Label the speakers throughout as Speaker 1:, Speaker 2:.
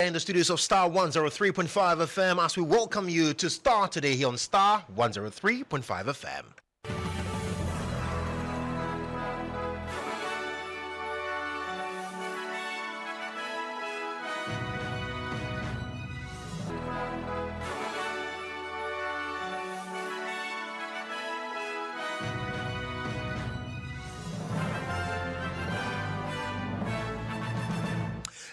Speaker 1: in the studios of Starr 103.5 FM as we welcome you to Starr today here on Starr 103.5 FM.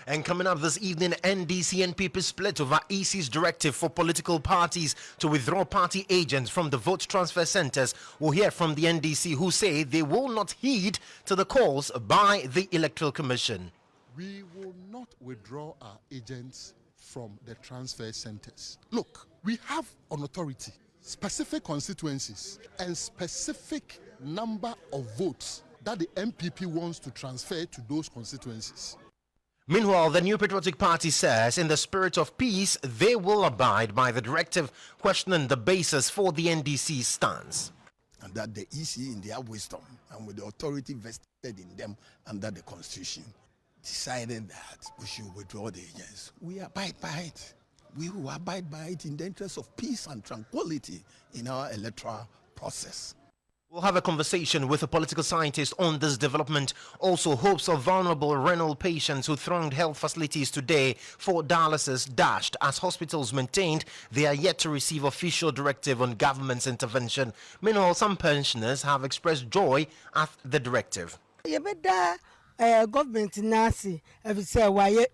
Speaker 1: And coming up this evening, NDC and NPP split over EC's directive for political parties to withdraw party agents from the vote transfer centers. We'll hear from the NDC, who say they will not heed to the calls by the Electoral Commission.
Speaker 2: We will not withdraw our agents from the transfer centers. Look, we have on authority specific constituencies and specific number of votes that the NPP wants to transfer to those constituencies.
Speaker 1: Meanwhile, the New Patriotic Party says in the spirit of peace, they will abide by the directive, questioning the basis for the NDC's stance.
Speaker 3: And that the EC, in their wisdom and with the authority vested in them under the Constitution, decided that we should withdraw the agents. We abide by it. We will abide by it in the interest of peace and tranquility in our electoral process.
Speaker 1: We'll have a conversation with a political scientist on this development. Also, hopes of vulnerable renal patients who thronged health facilities today for dialysis dashed as hospitals maintained they are yet to receive official directive on government's intervention. Meanwhile, some pensioners have expressed joy at the directive.
Speaker 4: Government nasi say why.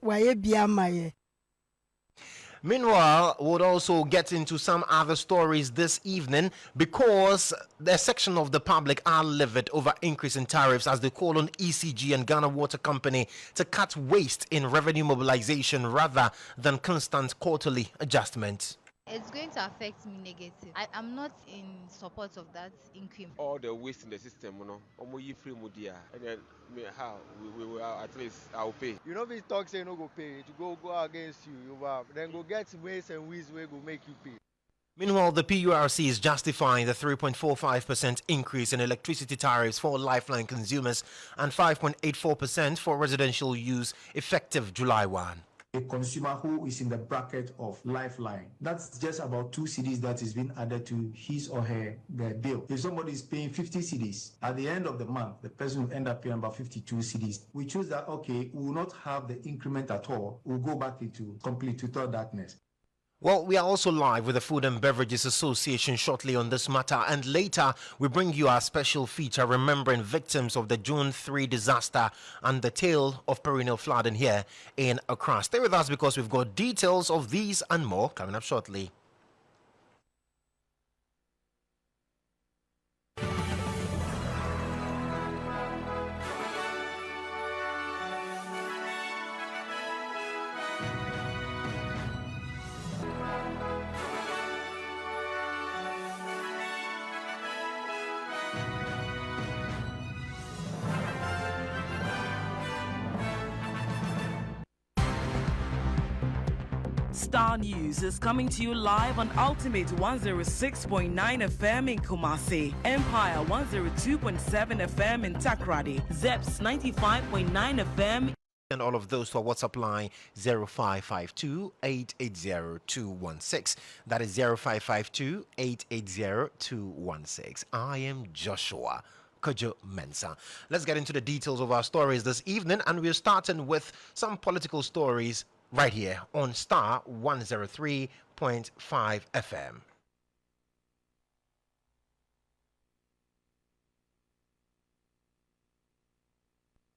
Speaker 1: Meanwhile, we'll also get into some other stories this evening because a section of the public are livid over increase in tariffs as they call on ECG and Ghana Water Company to cut waste in revenue mobilization rather than constant quarterly adjustments.
Speaker 5: It's going to affect me negative. I'm not in support of that increment.
Speaker 6: All the waste in the system, free media, and then how we will at least I'll pay.
Speaker 7: You know, if talk say no go pay, to go against you, then go get waste and waste where go make you pay.
Speaker 1: Meanwhile, the PURC is justifying the 3.45% increase in electricity tariffs for lifeline consumers and 5.84% for residential use effective July 1.
Speaker 8: A consumer who is in the bracket of lifeline, that's just about 2 cedis that is being added to his or her bill. If somebody is paying 50 cedis, at the end of the month, the person will end up paying about 52 cedis. We choose that, okay, we will not have the increment at all. We'll go back into complete total darkness.
Speaker 1: Well, we are also live with the Food and Beverages Association shortly on this matter, and later we bring you our special feature remembering victims of the June 3 disaster and the tale of perennial flooding here in Accra. Stay with us because we've got details of these and more coming up shortly.
Speaker 9: Starr News is coming to you live on Ultimate 106.9 FM in Kumasi, Empire 102.7 FM in Takrady, Zeps 95.9 FM.
Speaker 1: And all of those to our WhatsApp line 0552 880 216. That is 0552 880 216. I am Joshua Kodjo Mensah. Let's get into the details of our stories this evening, and we're starting with some political stories right here on Starr 103.5 FM.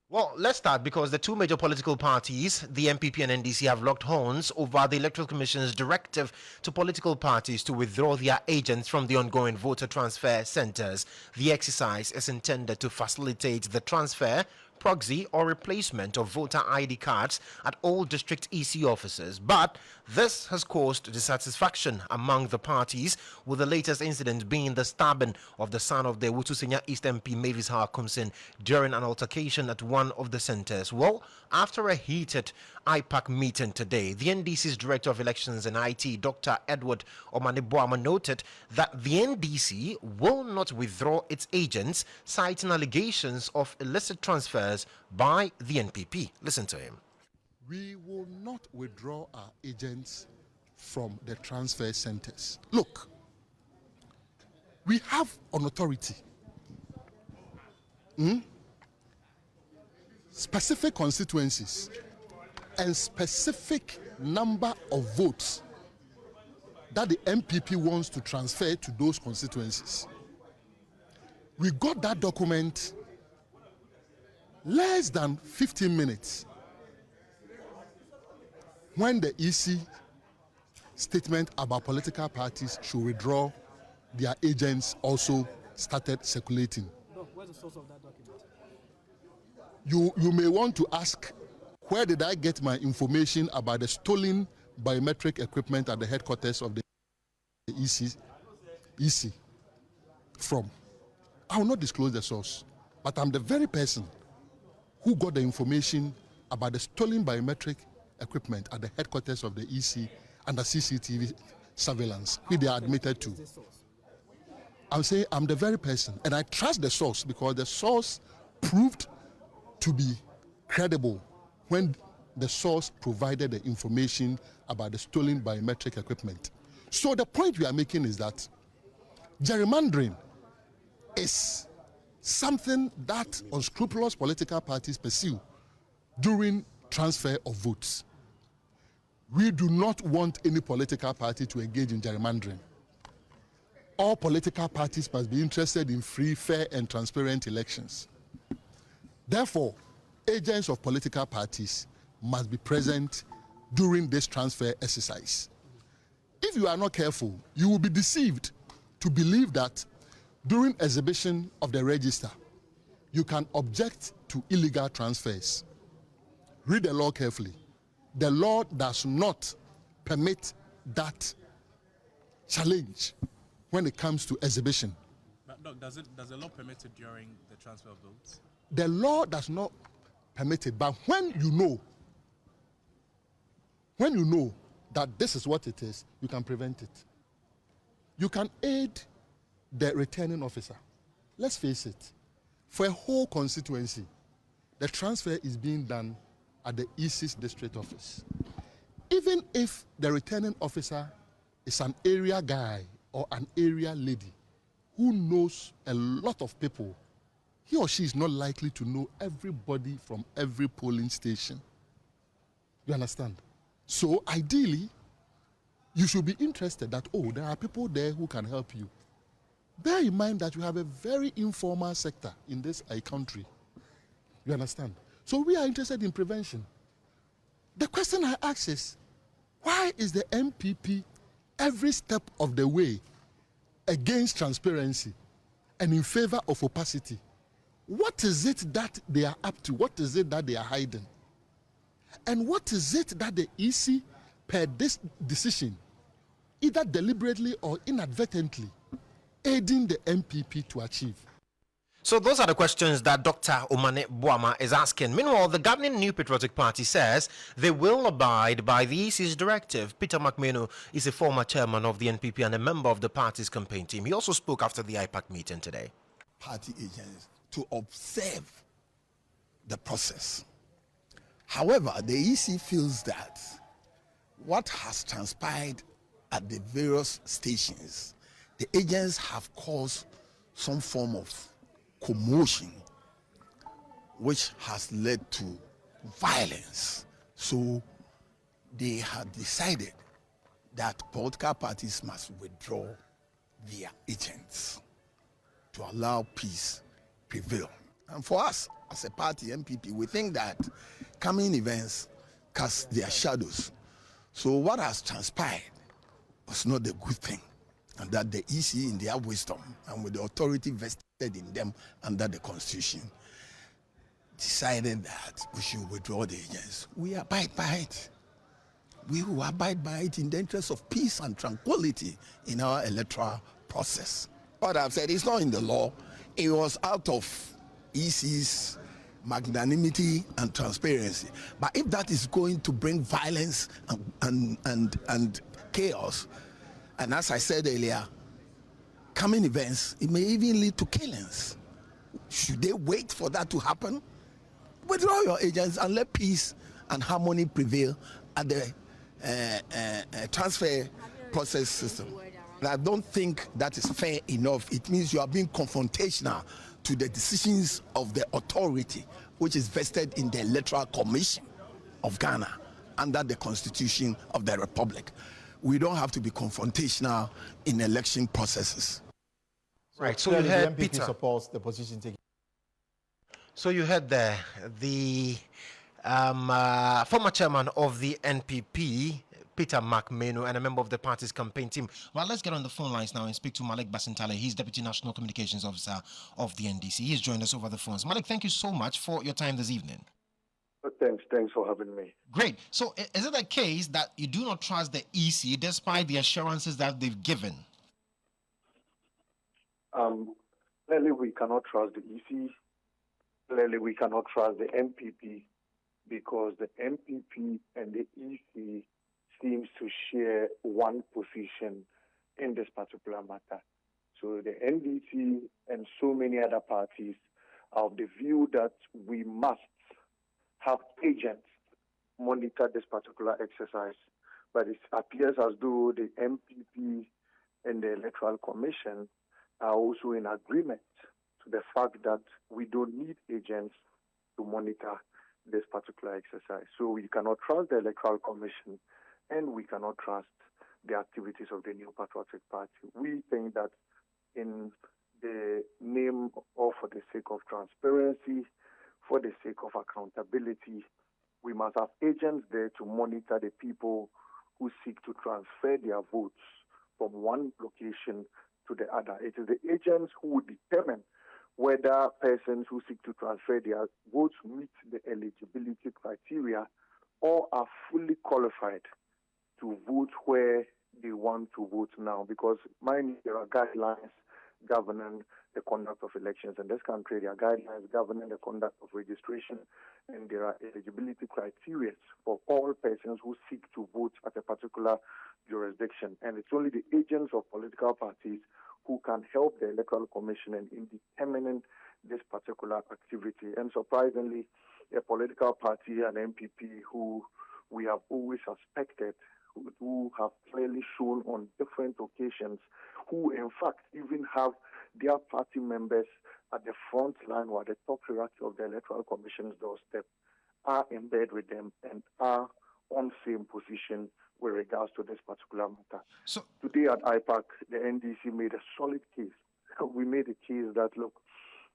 Speaker 1: Well, let's start because the two major political parties, the NPP and NDC, have locked horns over the Electoral Commission's directive to political parties to withdraw their agents from the ongoing voter transfer centers. The exercise is intended to facilitate the transfer, proxy or replacement of voter ID cards at all district EC offices. But this has caused dissatisfaction among the parties, with the latest incident being the stabbing of the son of the Wutusenya East MP Mavis Harkumsin during an altercation at one of the centers. Well, after a heated IPAC meeting today, the NDC's Director of Elections and IT, Dr. Edward Omaniboama, noted that the NDC will not withdraw its agents, citing allegations of illicit transfers by the NPP. Listen to him.
Speaker 2: We will not withdraw our agents from the transfer centers. Look, we have an authority. Specific constituencies and specific number of votes that the MPP wants to transfer to those constituencies. We got that document less than 15 minutes when the EC statement about political parties should withdraw their agents also started circulating.
Speaker 10: Where's the source of that document?
Speaker 2: You may want to ask, where did I get my information about the stolen biometric equipment at the headquarters of the EC from? I will not disclose the source, but I'm the very person who got the information about the stolen biometric equipment at the headquarters of the EC under CCTV surveillance, which they are admitted to. I'm saying I'm the very person, and I trust the source because the source proved to be credible when the source provided the information about the stolen biometric equipment. So the point we are making is that gerrymandering is something that unscrupulous political parties pursue during transfer of votes. We do not want any political party to engage in gerrymandering. All political parties must be interested in free, fair, and transparent elections. Therefore, agents of political parties must be present during this transfer exercise. If you are not careful, you will be deceived to believe that during exhibition of the register, you can object to illegal transfers. Read the law carefully. The law does not permit that challenge when it comes to exhibition.
Speaker 10: But Doc, does the law permit it during the transfer of votes?
Speaker 2: The law does not permit it, but when you know that this is what it is, you can prevent it. You can aid the returning officer. Let's face it, for a whole constituency, the transfer is being done at the EC's district office. Even if the returning officer is an area guy or an area lady who knows a lot of people, he or she is not likely to know everybody from every polling station. You understand? So ideally, you should be interested that, oh, there are people there who can help you. Bear in mind that you have a very informal sector in this country. You understand? So we are interested in prevention. The question I ask is, why is the MPP every step of the way against transparency and in favor of opacity? What is it that they are up to? What is it that they are hiding? And what is it that the EC, per this decision, either deliberately or inadvertently, aiding the MPP to achieve?
Speaker 1: So those are the questions that Dr. Omane Boama is asking. Meanwhile, the governing New Patriotic Party says they will abide by the EC's directive. Peter McMahon is a former chairman of the NPP and a member of the party's campaign team. He also spoke after the IPAC meeting today.
Speaker 3: Party agents to observe the process. However, the EC feels that what has transpired at the various stations, the agents have caused some form of commotion which has led to violence. So they have decided that political parties must withdraw their agents to allow peace prevail. And for us as a party, MPP, we think that coming events cast their shadows. So what has transpired was not a good thing, and that the EC, in their wisdom and with the authority vested in them under the Constitution, decided that we should withdraw the agents. We abide by it. We will abide by it in the interest of peace and tranquility in our electoral process. What I've said is not in the law. It was out of EC's magnanimity and transparency. But if that is going to bring violence and chaos, and as I said earlier, coming events, it may even lead to killings. Should they wait for that to happen? Withdraw your agents and let peace and harmony prevail at the transfer process system. And I don't think that is fair enough. It means you are being confrontational to the decisions of the authority, which is vested in the Electoral Commission of Ghana under the Constitution of the Republic. We don't have to be confrontational in election processes.
Speaker 1: Right, so you heard
Speaker 11: the MPP
Speaker 1: Peter.
Speaker 11: supports the position taken.
Speaker 1: So you heard there the former chairman of the NPP, Peter McMenu, and a member of the party's campaign team. Well, let's get on the phone lines now and speak to Malik Basintale. He's Deputy National Communications Officer of the NDC. He's joined us over the phones. Malik, thank you so much for your time this evening.
Speaker 12: Thanks for having me.
Speaker 1: Great. So is it a case that you do not trust the EC despite the assurances that they've given?
Speaker 12: Clearly, we cannot trust the EC. Clearly, we cannot trust the MPP because the MPP and the EC seems to share one position in this particular matter. So the NDC and so many other parties are of the view that we must have agents monitor this particular exercise. But it appears as though the MPP and the Electoral Commission are also in agreement to the fact that we don't need agents to monitor this particular exercise. So we cannot trust the Electoral Commission and we cannot trust the activities of the New Patriotic Party. We think that in the name or for the sake of transparency, for the sake of accountability, we must have agents there to monitor the people who seek to transfer their votes from one location to the other. It is the agents who will determine whether persons who seek to transfer their votes meet the eligibility criteria or are fully qualified to vote where they want to vote now. Because, mind you, there are guidelines governing the conduct of elections in this country. There are guidelines governing the conduct of registration, and there are eligibility criteria for all persons who seek to vote at a particular jurisdiction. And it's only the agents of political parties who can help the Electoral Commission in determining this particular activity. And surprisingly, a political party, an MPP, who we have always suspected, who have clearly shown on different occasions, who in fact even have their party members at the front line or at the top hierarchy of the Electoral Commission's doorstep, are in bed with them and are on same position with regards to this particular matter. So today at IPAC, the NDC made a solid case. We made a case that, look,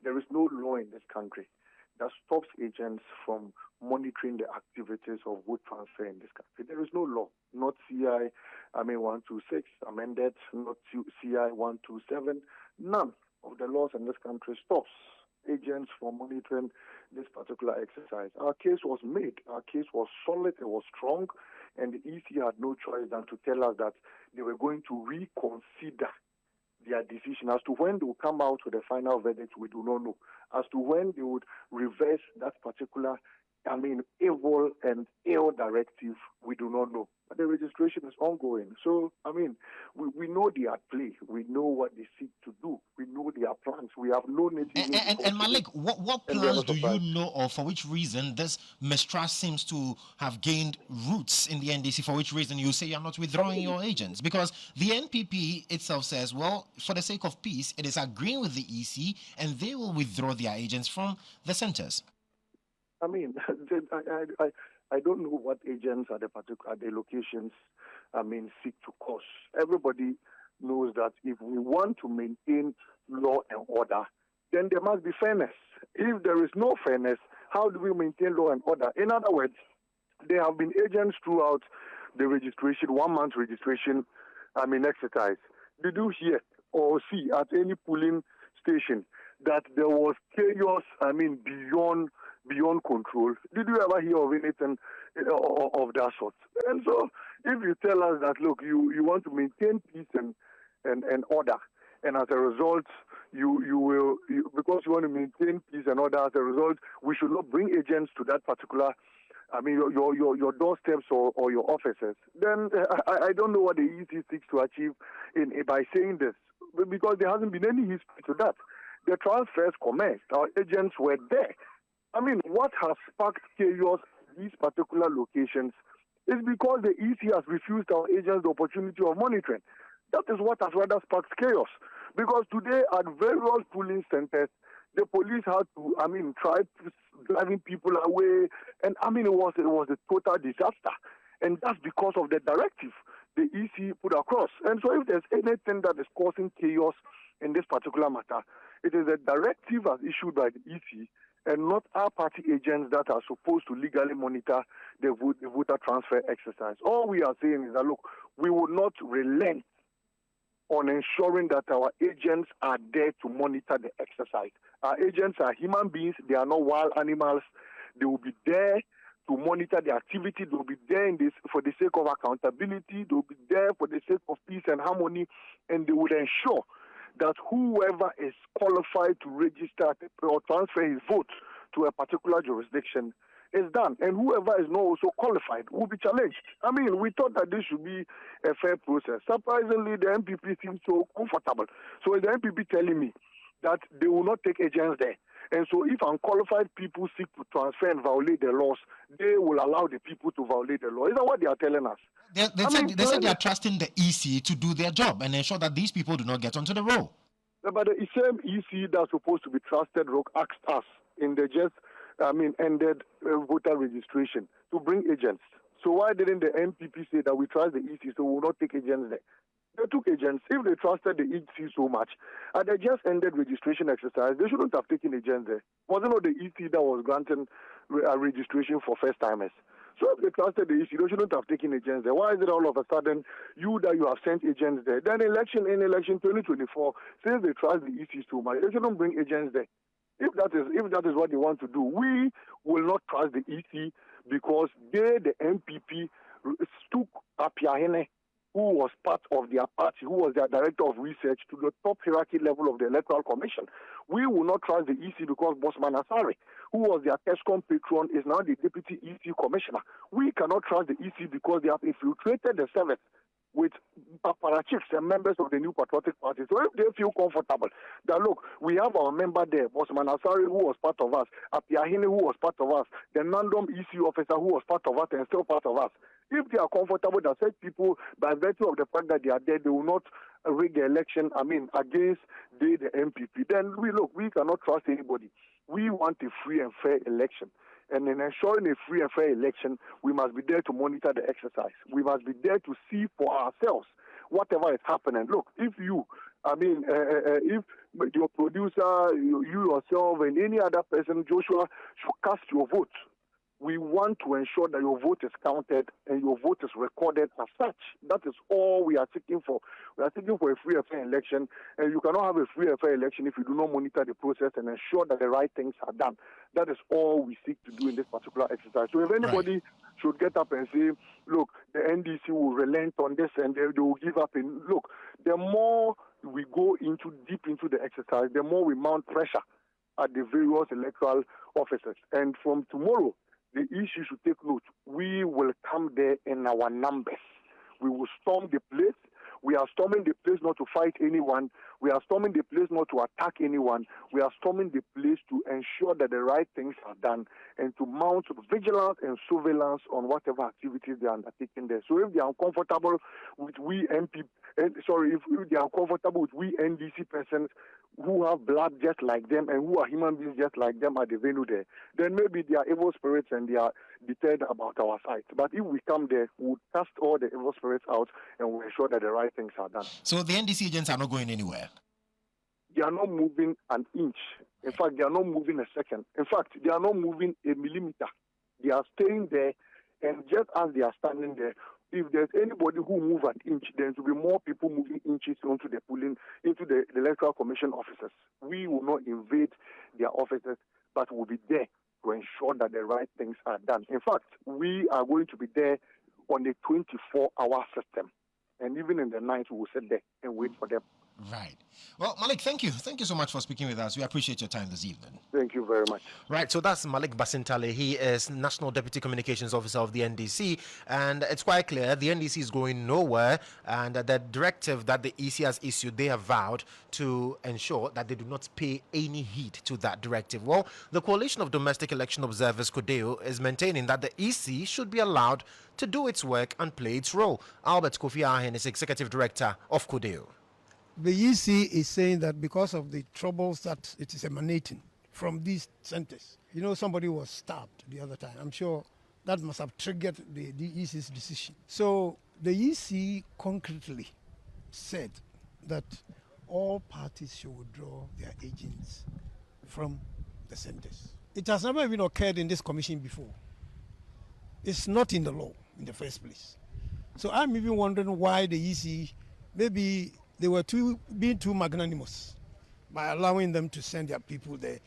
Speaker 12: there is no law in this country that stops agents from monitoring the activities of vote transfer in this country. There is no law, not CI 126 amended, not CI 127. None of the laws in this country stops agents from monitoring this particular exercise. Our case was made. Our case was solid. It was strong. And the EC had no choice than to tell us that they were going to reconsider their decision. As to when they will come out with the final verdict, we do not know. As to when they would reverse that particular, evil and ill directive, we do not know. But the registration is ongoing. So, we know they are at play. We know what they seek to do. We know their plans. We have no native...
Speaker 1: And Malik, what plans do you know, or for which reason this mistrust seems to have gained roots in the NDC, for which reason you say you're not withdrawing your agents? Because the NPP itself says, well, for the sake of peace, it is agreeing with the EC and they will withdraw their agents from the centers.
Speaker 12: I don't know what agents at the locations, seek to cause. Everybody knows that if we want to maintain law and order, then there must be fairness. If there is no fairness, how do we maintain law and order? In other words, there have been agents throughout the registration, 1 month registration, exercise. Did you hear or see at any polling station that there was chaos, beyond control? Did you ever hear of anything of that sort? And so if you tell us that, look, you want to maintain peace and order, and as a result, because you want to maintain peace and order, as a result, we should not bring agents to that particular, your doorsteps or your offices, then I don't know what the EC seeks to achieve by saying this, because there hasn't been any history to that. The transfers commenced. Our agents were there. What has sparked chaos these particular locations is because the EC has refused our agents the opportunity of monitoring. That is what has rather sparked chaos. Because today at various polling centers, the police had to, try driving people away. And it was a total disaster. And that's because of the directive the EC put across. And so if there's anything that is causing chaos in this particular matter, it is a directive as issued by the EC and not our party agents that are supposed to legally monitor the voter transfer exercise. All we are saying is that, look, we will not relent on ensuring that our agents are there to monitor the exercise. Our agents are human beings. They are not wild animals. They will be there to monitor the activity. They will be there for the sake of accountability. They will be there for the sake of peace and harmony. And they will ensure that whoever is qualified to register or transfer his vote to a particular jurisdiction is done. And whoever is not also qualified will be challenged. We thought that this should be a fair process. Surprisingly, the MPP seems so comfortable. So is the MPP telling me that they will not take agents there? And so if unqualified people seek to transfer and violate the laws, they will allow the people to violate the law. Is that what they are telling us?
Speaker 1: They said they are trusting the EC to do their job and ensure that these people do not get onto the roll.
Speaker 12: But the same EC that's supposed to be trusted asked us in the ended voter registration to bring agents. So why didn't the MPP say that we trust the EC so we will not take agents there? They took agents. If they trusted the EC so much, and they just ended registration exercise, they shouldn't have taken agents there. Wasn't it the EC that was granting registration for first-timers? So if they trusted the EC, they shouldn't have taken agents there. Why is it all of a sudden you have sent agents there? Then in election 2024, since they trust the EC so much, they shouldn't bring agents there. If that is what they want to do, we will not trust the EC because the MPP, took Apiahene, who was part of their party, who was their director of research, to the top hierarchy level of the Electoral Commission. We will not trust the EC because Bosman Asare, who was their TESCOM patron, is now the deputy EC commissioner. We cannot trust the EC because they have infiltrated the service with paparachicks and members of the New Patriotic Party. So if they feel comfortable that, look, we have our member there, Bosman Asare, who was part of us, Apiahene, who was part of us, the Nandom EC officer, who was part of us and still part of us. If they are comfortable that such people, by virtue of the fact that they are there, they will not rig the election, against the MPP, then we cannot trust anybody. We want a free and fair election. And in ensuring a free and fair election, we must be there to monitor the exercise. We must be there to see for ourselves whatever is happening. Look, if you, if your producer, you yourself, and any other person, Joshua, should cast your vote, we want to ensure that your vote is counted and your vote is recorded as such. That is all we are seeking for. We are seeking for a free and fair election, and you cannot have a free and fair election if you do not monitor the process and ensure that the right things are done. That is all we seek to do in this particular exercise. So if anybody should get up and say, look, the NDC will relent on this and they will give up, and look, the more we go deep into the exercise, the more we mount pressure at the various electoral officers. And from tomorrow, the issue should take note. We will come there in our numbers. We will storm the place. We are storming the place not to fight anyone. We are storming the place not to attack anyone. We are storming the place to ensure that the right things are done and to mount vigilance and surveillance on whatever activities they are undertaking there. So if they are uncomfortable with if they are uncomfortable with we NDC persons who have blood just like them and who are human beings just like them at the venue there, then maybe they are evil spirits and they are deterred about our site. But if we come there, we'll cast all the evil spirits out and we'll ensure that the right things are done.
Speaker 1: So the NDC agents are not going anywhere?
Speaker 12: They are not moving an inch. In fact, they are not moving a second. In fact, they are not moving a millimeter. They are staying there, and just as they are standing there, if there's anybody who moves an inch, there will be more people moving inches into the Electoral Commission offices. We will not invade their offices, but we'll be there to ensure that the right things are done. In fact, we are going to be there on the 24-hour system. And even in the night, we will sit there and wait for them
Speaker 1: Right. Well, Malik, thank you. Thank you so much for speaking with us. We appreciate your time this evening.
Speaker 12: Thank you very much.
Speaker 1: Right, so that's Malik Basintale. He is National Deputy Communications Officer of the NDC, and it's quite clear the NDC is going nowhere, and the directive that the EC has issued, they have vowed to ensure that they do not pay any heed to that directive. Well, the Coalition of Domestic Election Observers, Kodjo, is maintaining that the EC should be allowed to do its work and play its role. Albert Kofi Ahen is Executive Director of Kodjo.
Speaker 11: The EC is saying that because of the troubles that it is emanating from these centers, somebody was stabbed the other time. I'm sure that must have triggered the EC's decision. So the EC concretely said that all parties should withdraw their agents from the centers. It has never even occurred in this commission before. It's not in the law in the first place. So I'm even wondering why the EC, maybe they were being too magnanimous by allowing them to send their people there.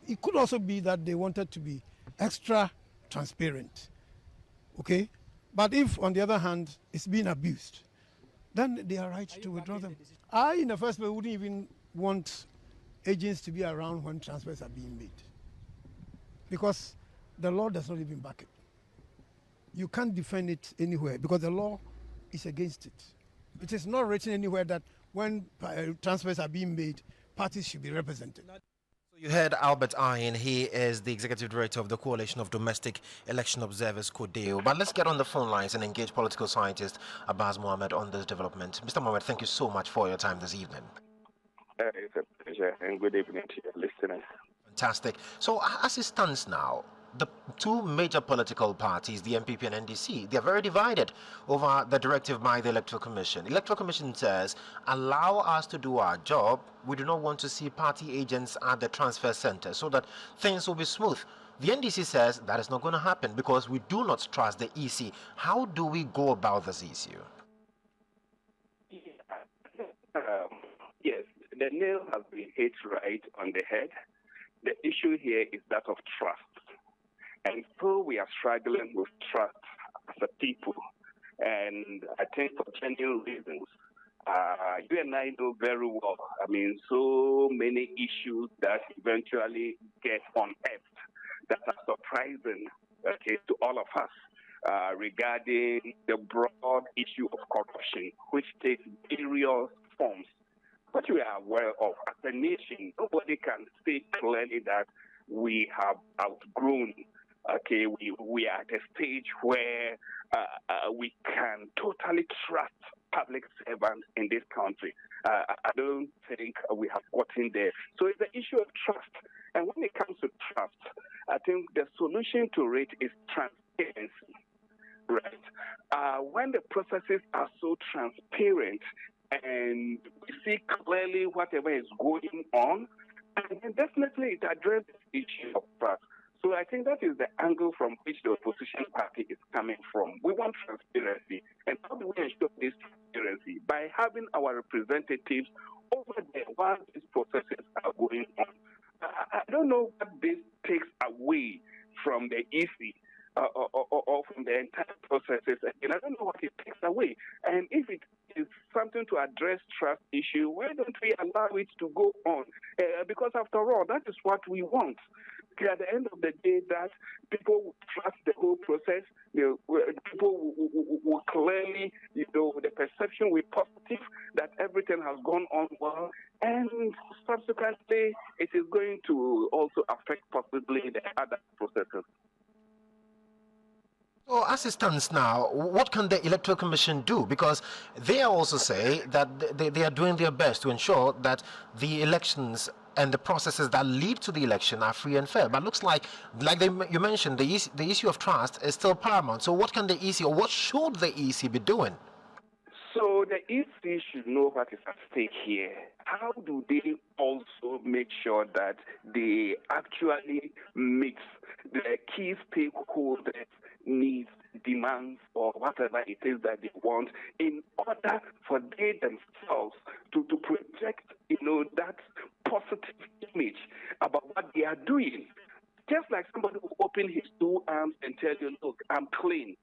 Speaker 11: It could also be that they wanted to be extra transparent, okay? But if, on the other hand, it's being abused, then they are right to withdraw them. I, in the first place, wouldn't even want agents to be around when transfers are being made, because the law does not even back it. You can't defend it anywhere because the law is against it. It is not written anywhere that when transfers are being made, parties should be represented.
Speaker 1: You heard Albert Ayen. He is the Executive Director of the Coalition of Domestic Election Observers, Kodjo. But let's get on the phone lines and engage political scientist Abbas Mohammed on this development. Mr. Mohammed, thank you so much for your time this evening.
Speaker 13: It's a pleasure, and good evening to your listeners.
Speaker 1: Fantastic. So as it stands now, the two major political parties, the MPP and NDC, they are very divided over the directive by the Electoral Commission. The Electoral Commission says, allow us to do our job. We do not want to see party agents at the transfer center so that things will be smooth. The NDC says that is not going to happen because we do not trust the EC. How do we go about this issue?
Speaker 13: Yes, the nail has been hit right on the head. The issue here is that of trust. And so we are struggling with trust as a people. And I think for genuine reasons, you and I know very well, so many issues that eventually get unearthed that are surprising, to all of us regarding the broad issue of corruption, which takes various forms. What we are aware of as a nation, nobody can say clearly that we have outgrown. We are at a stage where we can totally trust public servants in this country. I don't think we have gotten there. So it's the issue of trust. And when it comes to trust, I think the solution to it is transparency, right? When the processes are so transparent and we see clearly whatever is going on, and then definitely it addresses the issue of trust. So I think that is the angle from which the opposition party is coming from. We want transparency. And how do we ensure this transparency? By having our representatives over there while these processes are going on. I don't know what this takes away from the EC or from the entire processes. And I don't know what it takes away. And if it is something to address trust issue, why don't we allow it to go on? Because after all, that is what we want. At the end of the day, that people will trust the whole process. People will clearly, the perception will be positive that everything has gone on well, and subsequently, it is going to also affect possibly the other processes.
Speaker 1: So as it stands now, what can the Electoral Commission do? Because they also say that they are doing their best to ensure that the elections and the processes that lead to the election are free and fair. But looks like you mentioned, the issue of trust is still paramount. So what can the EC, or what should the EC be doing?
Speaker 13: So the EC should know what is at stake here. How do they also make sure that they actually meet the key stakeholders' needs, demands, or whatever it is that they want, in order for they themselves to project, that positive image about what they are doing? Just like somebody who open his two arms and tell you, look, I'm clean.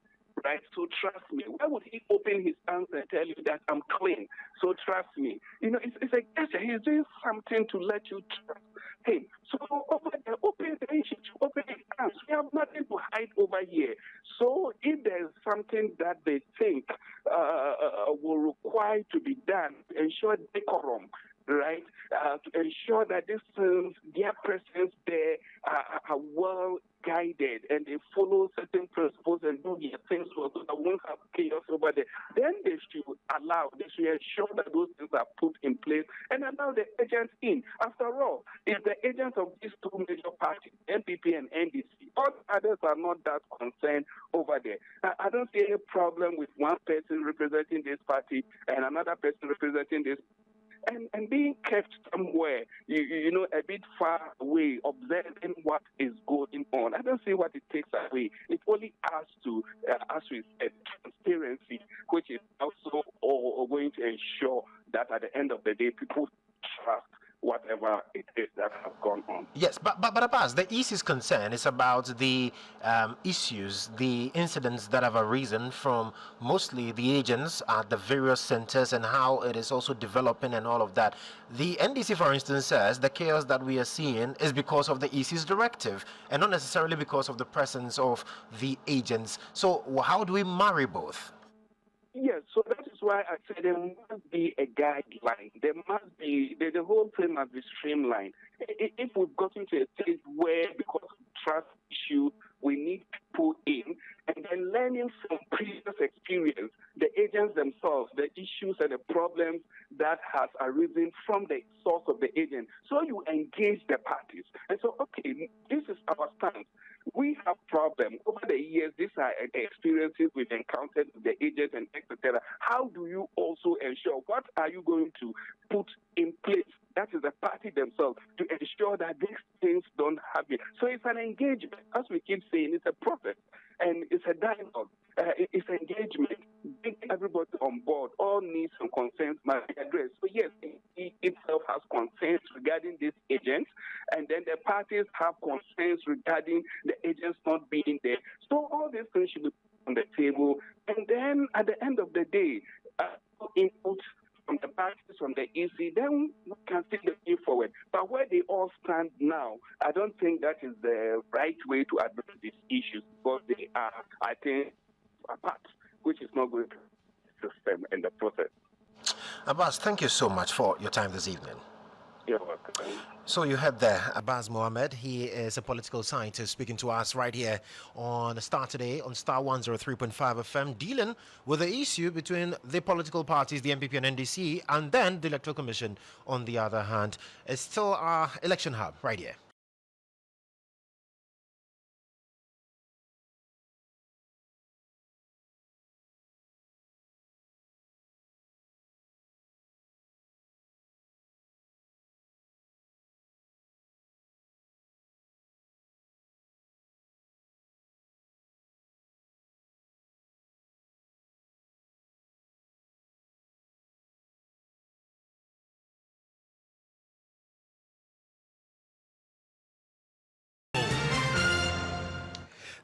Speaker 13: Right, so trust me. Why would he open his arms and tell you that I'm clean? So trust me. It's a gesture. He's doing something to let you trust him. So over there, open the issue, open the hands. We have nothing to hide over here. So if there's something that they think will require to be done to ensure decorum, right, to ensure that their presence there are well guided and they follow certain principles and do their things so that won't have chaos over there, then they should ensure that those things are put in place and allow the agents in. After all, it's the agents of these two major parties, NPP and NDC. All others are not that concerned over there. I don't see any problem with one person representing this party and another person representing this and being kept somewhere, a bit far away, observing what is going on. I don't see what it takes away. It only has to, as we said, transparency, which is also going to ensure that at the end of the day, people trust whatever it is that has gone on.
Speaker 1: Yes, but Abbas, the EC's concern is about the issues, the incidents that have arisen from mostly the agents at the various centers and how it is also developing and all of that. The NDC, for instance, says the chaos that we are seeing is because of the EC's directive and not necessarily because of the presence of the agents. So how do we marry both?
Speaker 13: Yes, so that is why I said there must be a guideline. There must be, the whole thing must be streamlined. If we've gotten to a stage where, because of trust issue, we need people in, and then learning from previous experience, the agents themselves, the issues and the problems that has arisen from the source of the agent. So you engage the parties. And so, okay, this is our stance. We have problems. Over the years, these are experiences we've encountered with the agents and etc. How do you also ensure, what are you going to put in place? That is the party themselves to ensure that these things don't happen. So it's an engagement. As we keep saying, it's a process and it's a dialogue. It's engagement. Bring everybody on board. All needs and concerns must be addressed. So yes, it itself has concerns regarding these agents, and then the parties have concerns regarding the agents not being there. So all these things should be on the table, and then at the end of the day, input from the parties, from the EC, then we can see the way forward. But where they all stand now, I don't think that is the right way to address these issues, because they are, I think, apart, which is not going to the system and the process.
Speaker 1: Abbas, thank you so much for your time this evening.
Speaker 13: You're welcome.
Speaker 1: So you heard there Abbas Mohammed. He is a political scientist speaking to us right here on Starr today on Starr 103.5 FM, dealing with the issue between the political parties, the NPP and NDC, and then the Electoral Commission on the other hand. It's still our election hub right here.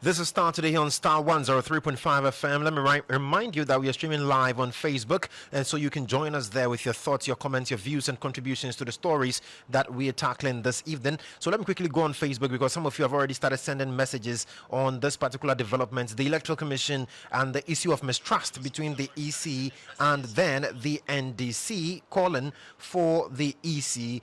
Speaker 1: This is Starr today on Starr 103.5 FM. Let me remind you that we are streaming live on Facebook, and so you can join us there with your thoughts, your comments, your views, and contributions to the stories that we are tackling this evening. So let me quickly go on Facebook, because some of you have already started sending messages on this particular development, the Electoral Commission and the issue of mistrust between the EC and then the NDC, calling for the EC,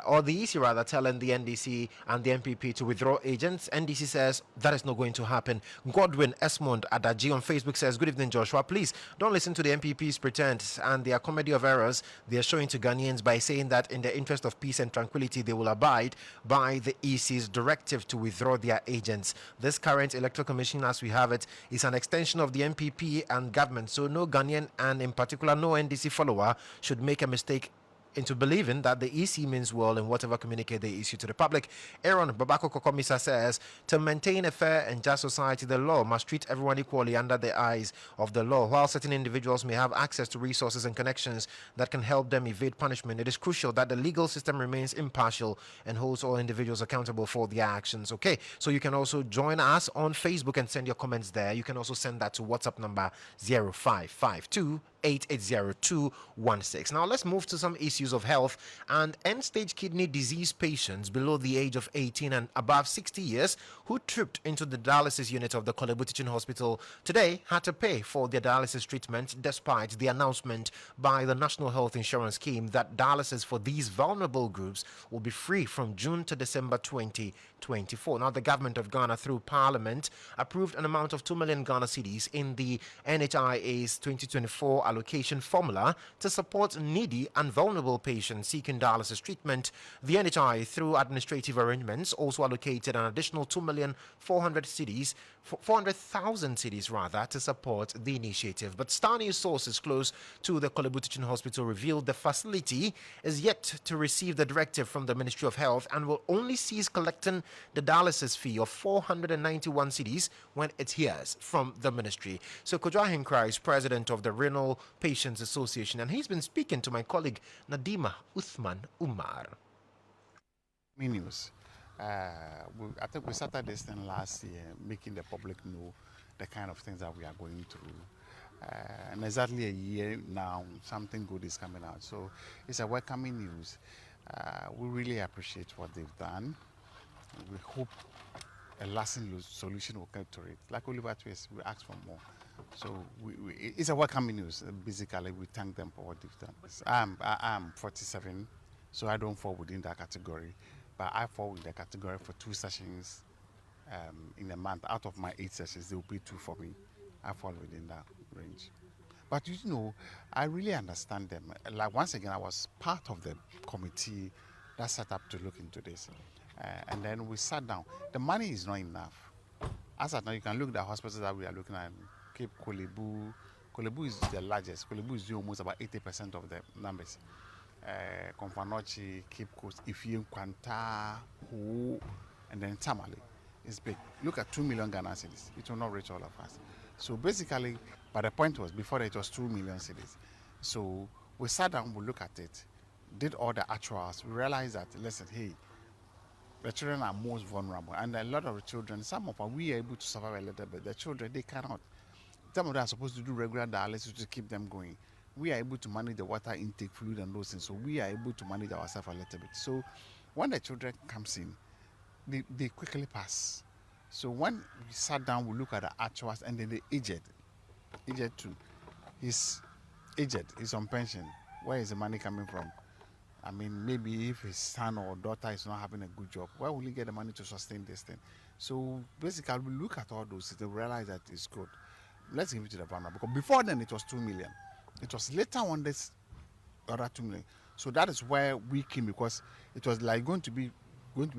Speaker 1: or the EC rather, telling the NDC and the NPP to withdraw agents. NDC says that is not going to happen. Godwin Esmond Adaji on Facebook says, good evening, Joshua. Please don't listen to the MPP's pretense and their comedy of errors they are showing to Ghanaians by saying that in the interest of peace and tranquility they will abide by the EC's directive to withdraw their agents. This current Electoral Commission, as we have it, is an extension of the MPP and government, so no Ghanaian, and in particular no NDC follower, should make a mistake into believing that the EC means well in whatever communique they issue to the public. Aaron Babako Kokomisa says, to maintain a fair and just society, the law must treat everyone equally under the eyes of the law. While certain individuals may have access to resources and connections that can help them evade punishment, it is crucial that the legal system remains impartial and holds all individuals accountable for their actions. Okay, so you can also join us on Facebook and send your comments there. You can also send that to WhatsApp number 0552 0880-216. Now let's move to some issues of health. And end-stage kidney disease patients below the age of 18 and above 60 years who tripped into the dialysis unit of the Kodjo Teaching Hospital today had to pay for their dialysis treatment despite the announcement by the National Health Insurance Scheme that dialysis for these vulnerable groups will be free from June to December 2024. Now, the government of Ghana, through Parliament, approved an amount of 2 million Ghana cedis in the NHIA's 2024 allocation formula to support needy and vulnerable patients seeking dialysis treatment. The NHI, through administrative arrangements, also allocated an additional 400,000 cedis rather, to support the initiative. But Starr News sources close to the Kodjo Teaching Hospital revealed the facility is yet to receive the directive from the Ministry of Health and will only cease collecting the dialysis fee of 491 cedis when it hears from the ministry. So Kodjo Ahenkra is president of the Renal Patients Association, and he's been speaking to my colleague Nadima Uthman Umar.
Speaker 14: News. I think we started this thing last year, making the public know the kind of things that we are going through. And exactly a year now, something good is coming out. So it's a welcoming news. We really appreciate what they've done. We hope a lasting solution will come to it. Like Oliver Twist, we ask for more. So it's a welcoming news. Basically, we thank them for what they've done. I'm 47, so I don't fall within that category. But I fall in the category for 2 sessions in a month. Out of my 8 sessions, they will be 2 for me. I fall within that range. But you know, I really understand them. Like, once again, I was part of the committee that set up to look into this. And then we sat down. The money is not enough. As of now, you can look at the hospitals that we are looking at. Cape Kolebu. Kolebu is the largest. Kolebu is almost about 80% of the numbers. Konfanochi, Cape Coast, Ifiem, Kwanta, Ho, and then Tamale. It's big. Look at 2 million Ghana cedis. It will not reach all of us. So basically, but the point was, before that, it was 2 million cedis. So we sat down, we looked at it, did all the actuals. We realized that, listen, hey, the children are most vulnerable. And a lot of the children, some of them, we are able to survive a little bit. The children, they cannot. Some of them are supposed to do regular dialysis to keep them going. We are able to manage the water intake, fluid, and those things. So we are able to manage ourselves a little bit. So when the children comes in, they quickly pass. So when we sat down, we look at the actuals, and then the aged too. He's aged, he's on pension. Where is the money coming from? I mean, maybe if his son or daughter is not having a good job, where will he get the money to sustain this thing? So basically, we look at all those things and realize that it's good. Let's give it to the vulnerable. Because before then, it was 2 million. It was later on this other 2 million. So that is where we came, because it was like going to be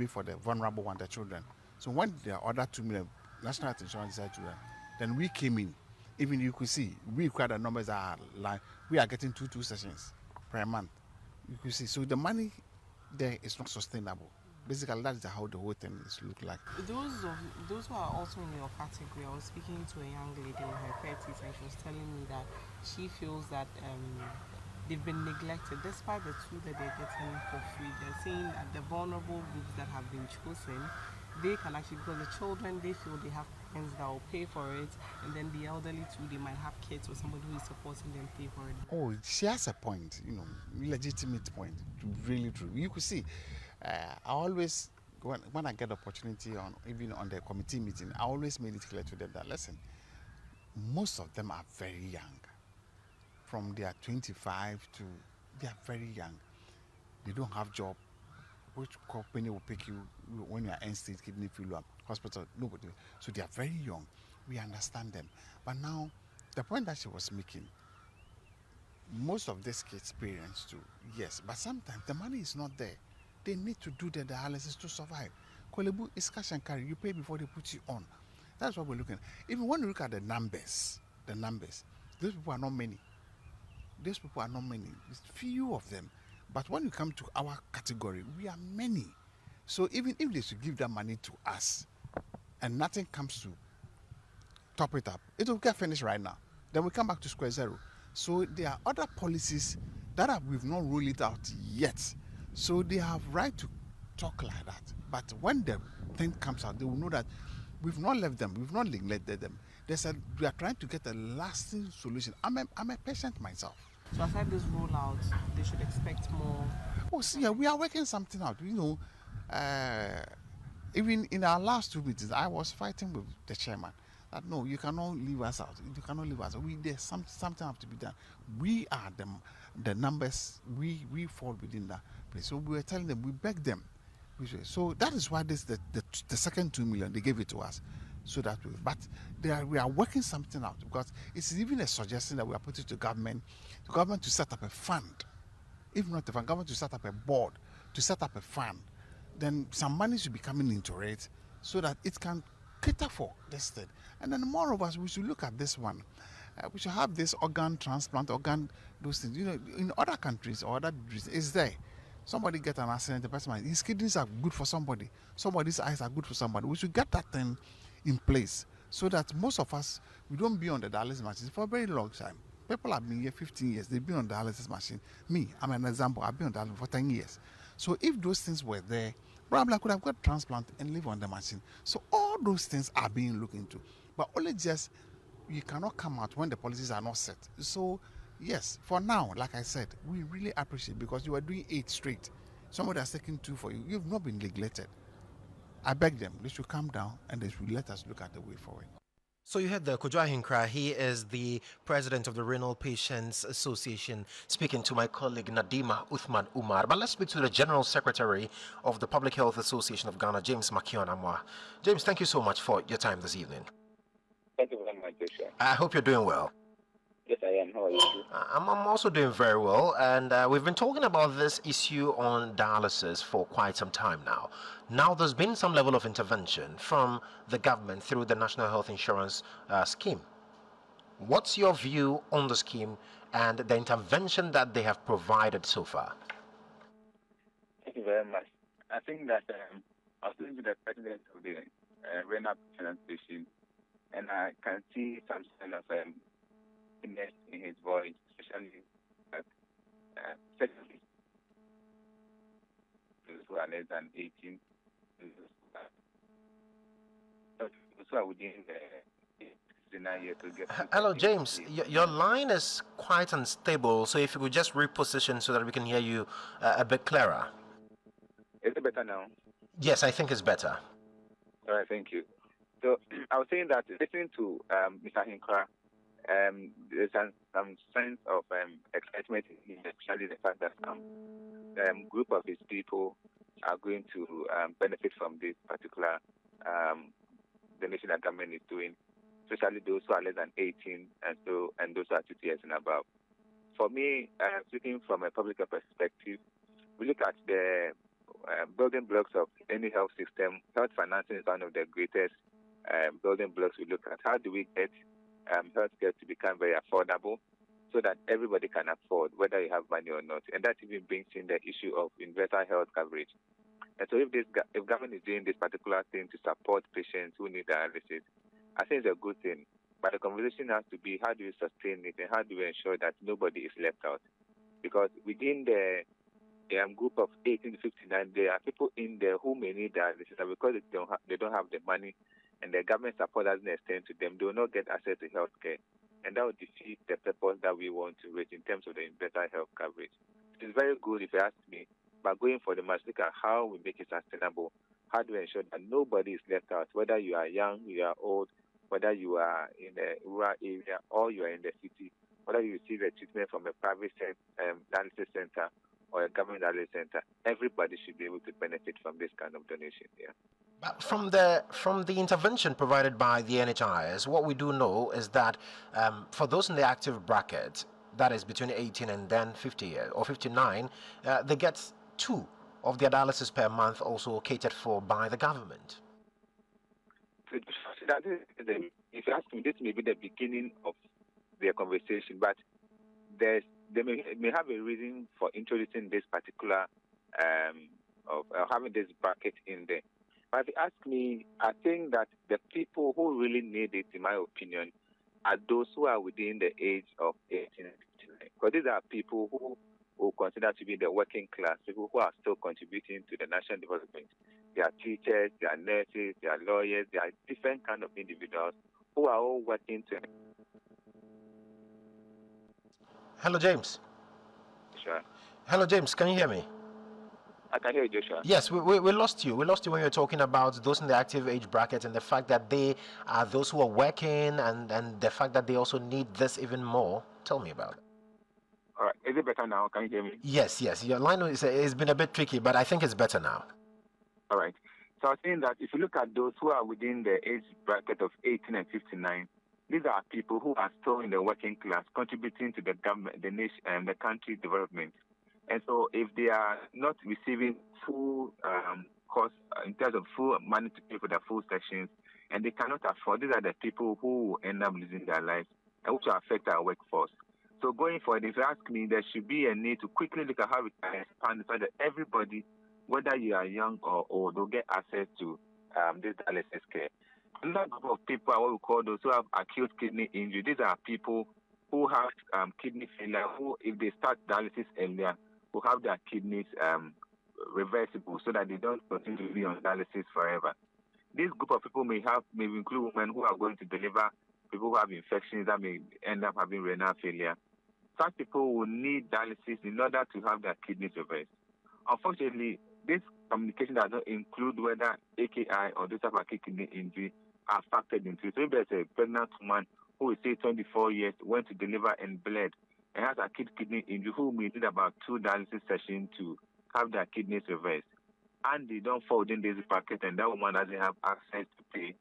Speaker 14: for the vulnerable one, the children. So when the other 2 million, National Health Insurance decided to run, then we came in. Even you could see, we require the numbers that are like, we are getting 2 sessions per month. You could see, so the money there is not sustainable. Basically, that is how the whole thing is look like.
Speaker 15: Those who are also in your category, I was speaking to a young lady in her 30s, and she was telling me that she feels that they've been neglected, despite the 2 that they're getting for free. They're saying that the vulnerable groups that have been chosen, they can actually, because the children, they feel they have parents that will pay for it, and then the elderly too, they might have kids or somebody who is supporting them pay for it.
Speaker 14: Oh, she has a point, legitimate point, really true. You could see, I always, when I get opportunity even on the committee meeting, I always made it clear to them that, listen, most of them are very young. From their 25 to, they are very young. They don't have job. Which company will pick you when you are end-stage kidney failure hospital? Nobody. So they are very young. We understand them. But now, the point that she was making, most of these kids' parents too, yes, but sometimes the money is not there. They need to do the dialysis to survive. Kolebu is cash and carry. You pay before they put you on. That's what we're looking at. Even when you look at the numbers, those people are not many. There's few of them. But when you come to our category, we are many. So even if they should give that money to us and nothing comes to top it up, it will get finished right now. Then we come back to square zero. So there are other policies that we've not rolled it out yet. So they have right to talk like that. But when the thing comes out, they will know that we've not left them, we've not neglected them. we are trying to get a lasting solution. I'm a patient myself.
Speaker 15: So aside this rollout, they should expect more.
Speaker 14: Oh, see, yeah, we are working something out. Even in our last 2 meetings, I was fighting with the chairman that no, you cannot leave us out. You cannot leave us out. There's something have to be done. We are the numbers. We fall within that place. So we were telling them, we beg them. So that is why the second 2 million they gave it to us. So that we are working something out, because it's even a suggestion that we are putting to government to set up a fund. If not the fund, government to set up a board, to set up a fund, then some money should be coming into it so that it can cater for this thing. And then more of us, we should look at this one. We should have this organ transplant, those things. In other countries or other regions, it's there. Somebody get an accident, the person, his kidneys are good for somebody, somebody's eyes are good for somebody. We should get that thing in place so that most of us, we don't be on the dialysis machine for a very long time. People have been here 15 years, they've been on dialysis machine. Me, I'm an example, I've been on dialysis for 10 years. So if those things were there, probably I could have got transplant and live on the machine. So all those things are being looked into. But only just, you cannot come out when the policies are not set. So yes, for now, like I said, we really appreciate, because you are doing 8 straight. Somebody has taken 2 for you. You've not been neglected. I beg them, they should calm down and they should let us look at the way forward.
Speaker 1: So you heard the Kodjo Ahinkra. He is the president of the Renal Patients Association, speaking to my colleague Nadima Uthman Umar. But let's speak to the General Secretary of the Public Health Association of Ghana, James Makion Amwa. James, thank you so much for your time this evening.
Speaker 16: Thank you very much, Joshua.
Speaker 1: I hope you're doing well.
Speaker 16: Yes, I am. How are you?
Speaker 1: I'm also doing very well, and we've been talking about this issue on dialysis for quite some time now. Now, there's been some level of intervention from the government through the National Health Insurance Scheme. What's your view on the scheme and the intervention that they have provided so far?
Speaker 16: Thank you very much. I think that I was listening to the president of the Renal Association, and I can see some kind of in his voice, especially secondly, those who are less than 18, those who are within the 69 years to get.
Speaker 1: Hello, James. Your line is quite unstable, so if you could just reposition so that we can hear you a bit clearer.
Speaker 16: Is it better now?
Speaker 1: Yes, I think it's better.
Speaker 16: All right, thank you. So I was saying that listening to Mr. Hinkra, there's some sense of excitement in him, especially the fact that some group of his people are going to benefit from this particular donation that government is doing, especially those who are less than 18 and those who are 50 years and above. For me, speaking from a public perspective, we look at the building blocks of any health system. Health financing is one of the greatest building blocks we look at. How do we get healthcare to become very affordable so that everybody can afford, whether you have money or not? And that even brings in the issue of universal health coverage. And so if government is doing this particular thing to support patients who need dialysis, I think it's a good thing. But the conversation has to be, how do you sustain it and how do we ensure that nobody is left out? Because within the group of 18 to 59, there are people in there who may need dialysis, and because they don't have the money and the government support doesn't extend to them, they will not get access to health care. And that will defeat the purpose that we want to reach in terms of the better health coverage. It's very good, if you ask me, but going for the must look at how we make it sustainable. How do we ensure that nobody is left out, whether you are young, you are old, whether you are in a rural area or you are in the city, whether you receive a treatment from a private dialysis center or a government dialysis center, everybody should be able to benefit from this kind of donation. Yeah.
Speaker 1: But from the intervention provided by the NHIS, what we do know is that for those in the active bracket, that is between 18 and then 50 years or 59, they get 2 of their dialysis per month also catered for by the government.
Speaker 16: So if you ask me, this may be the beginning of their conversation, but they may have a reason for introducing this particular of having this bracket in there. But if you ask me, I think that the people who really need it, in my opinion, are those who are within the age of 18 and 59. Because these are people who consider to be the working class, people who are still contributing to the national development. They are teachers, they are nurses, they are lawyers, they are different kind of individuals who are all working to.
Speaker 1: Hello, James.
Speaker 16: Sure.
Speaker 1: Hello, James. Can you hear me?
Speaker 16: I can hear you, Joshua.
Speaker 1: Yes, we lost you. We lost you when you were talking about those in the active age bracket and the fact that they are those who are working and the fact that they also need this even more. Tell me about it.
Speaker 16: All right. Is it better now? Can you hear me?
Speaker 1: Yes. Your line has been a bit tricky, but I think it's better now.
Speaker 16: All right. So I was saying that if you look at those who are within the age bracket of 18 and 59, these are people who are still in the working class, contributing to the government, the nation, and the country development. And so, if they are not receiving full cost in terms of full money to pay for their full sections, and they cannot afford, these are the people who will end up losing their lives and which will affect our workforce. So, going forward, if you ask me, there should be a need to quickly look at how we can expand so that everybody, whether you are young or old, will get access to this dialysis care. Another group of people are what we call those who have acute kidney injury. These are people who have kidney failure, who, if they start dialysis earlier, will have their kidneys reversible so that they don't continue to be on dialysis forever. This group of people may include women who are going to deliver, people who have infections that may end up having renal failure. Such people will need dialysis in order to have their kidneys reversed. Unfortunately, this communication does not include whether AKI or those have acute kidney injury are factored into it. So if there's a pregnant woman who is, say, 24 years, went to deliver and bled, and has acute kidney injury, who may need about 2 dialysis sessions to have their kidneys reversed, and they don't fall within this bracket, and that woman doesn't have access to pay,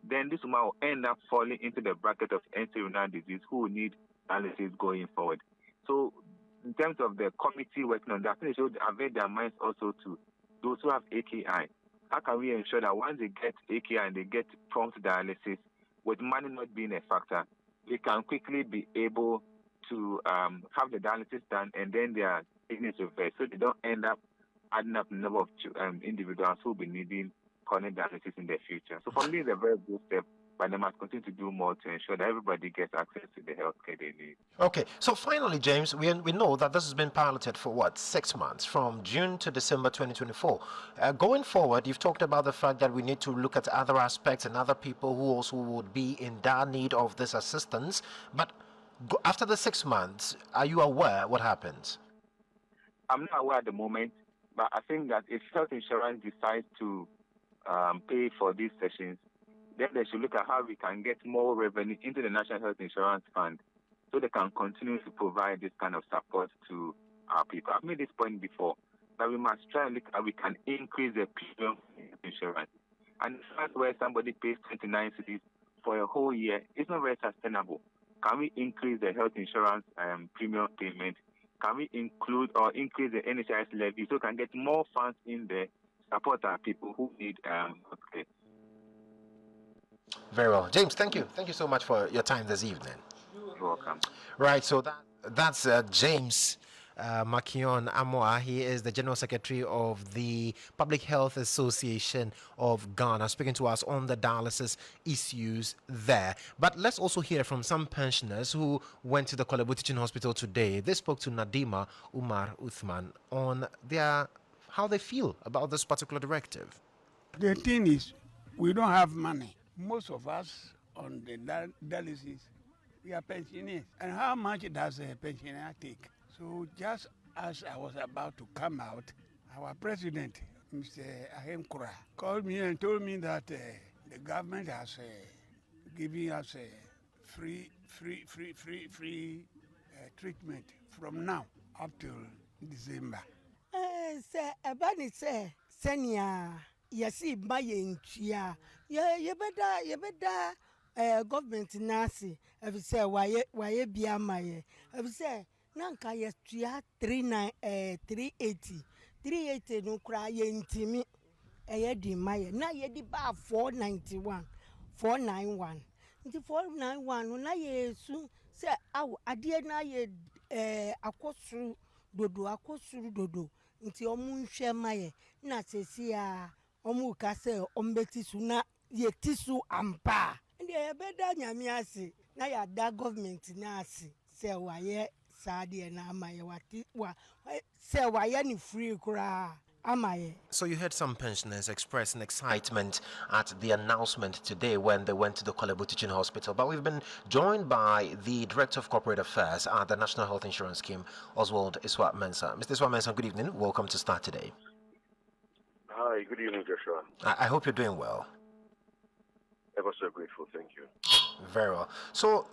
Speaker 16: then this woman will end up falling into the bracket of end-stage renal disease who will need dialysis going forward. So, in terms of the committee working on that, I think they should avail their minds also to those who have AKI. How can we ensure that once they get AKI and they get prompt dialysis, with money not being a factor, they can quickly be able to have the dialysis done and then their kidneys reversed, so they don't end up adding up the number of individuals who will be needing chronic dialysis in the future. So for me, it's a very good step, but they must continue to do more to ensure that everybody gets access to the health care they need.
Speaker 1: Okay, so finally, James, we know that this has been piloted for 6 months, from June to December 2024. Going forward, you've talked about the fact that we need to look at other aspects and other people who also would be in dire need of this assistance. But after the 6 months, are you aware what happens?
Speaker 16: I'm not aware at the moment, but I think that if health insurance decides to pay for these sessions, then they should look at how we can get more revenue into the National Health Insurance Fund so they can continue to provide this kind of support to our people. I've made this point before, that we must try and look at how we can increase the premium insurance. And that's where somebody pays 29 cedis for a whole year. It's not very sustainable. Can we increase the health insurance premium payment? Can we include or increase the NHIS levy so we can get more funds in there to support our people who need healthcare?
Speaker 1: Very well. James, thank you. Thank you so much for your time this evening.
Speaker 16: You're welcome.
Speaker 1: Right, so that's James Makion Amoa. He is the General Secretary of the Public Health Association of Ghana, speaking to us on the dialysis issues there. But let's also hear from some pensioners who went to the Kolebu Teaching Hospital today. They spoke to Nadima Umar Uthman on how they feel about this particular directive.
Speaker 17: The thing is, we don't have money. Most of us on the dialysis, we are pensioners. And how much does a pensioner take? So just as I was about to come out, our president, Mr. Ahem Kura, called me and told me that the government has given us free treatment from now up till December.
Speaker 4: Ebani say, Senya, yasi mayentia, yebeda government nasi, evi say waye biamaye, evi say nanka yestuya 380 no kra yentimi di maye na yedi ba 491 nti 491 no na yesu se aw ade na ye akosuru dodo nti omu nhwe maye na sesi a omu ka se ombeti su na yeti su ampa ndi ebeda nyame ase na ya da government na ase se waye sade na amaye wati wa se waye ni free kura Amaye.
Speaker 1: So you heard some pensioners expressing excitement at the announcement today when they went to the Kolebu Teaching Hospital. But we've been joined by the Director of Corporate Affairs at the National Health Insurance Scheme, Oswald Iswat Mensah. Mr. Iswat Mensah, good evening. Welcome to Start today.
Speaker 18: Hi, good evening, Joshua.
Speaker 1: I hope you're doing well.
Speaker 18: Ever so grateful, thank you.
Speaker 1: Very well. So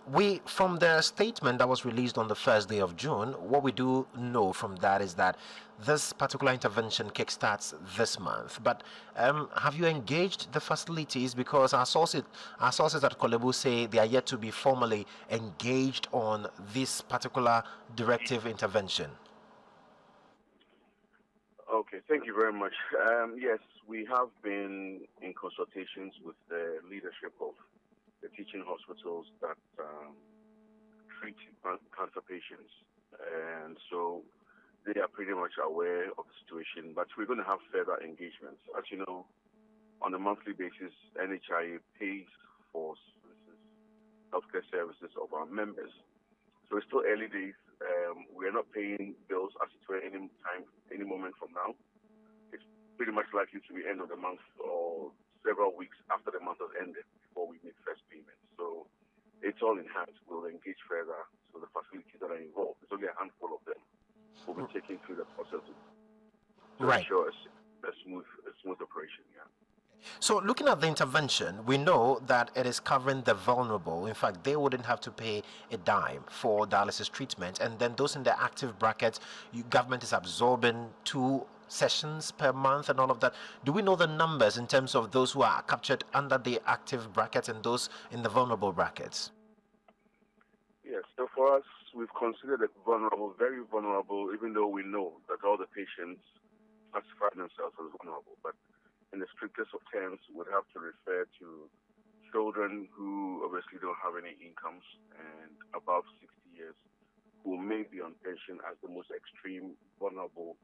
Speaker 1: from the statement that was released on the first day of June, what we do know from that is that this particular intervention kickstarts this month. But have you engaged the facilities? Because our sources at Kolebu say they are yet to be formally engaged on this particular directive intervention.
Speaker 18: Okay, thank you very much. Yes, we have been in consultations with the leadership of the teaching hospitals that treat cancer patients. And so they are pretty much aware of the situation, but we're going to have further engagements. As you know, on a monthly basis, NHIA pays for services, healthcare services of our members. So it's still early days. We're not paying bills as it were any moment from now. It's pretty much likely to be end of the month or several weeks after the month has ended before we make first payment. So it's all in hand. We'll engage further. So the facilities that are involved, there's only a handful of them. We'll be taking through the process to ensure a smooth operation. Yeah.
Speaker 1: So looking at the intervention, we know that it is covering the vulnerable. In fact, they wouldn't have to pay a dime for dialysis treatment. And then those in the active bracket, government is absorbing 2 sessions per month and all of that. Do we know the numbers in terms of those who are captured under the active brackets and those in the vulnerable brackets?
Speaker 18: Yes, so for us, we've considered it vulnerable, very vulnerable, even though we know that all the patients classify themselves as vulnerable. But in the strictest of terms, would have to refer to children who obviously don't have any incomes and above 60 years who may be on pension as the most extreme vulnerable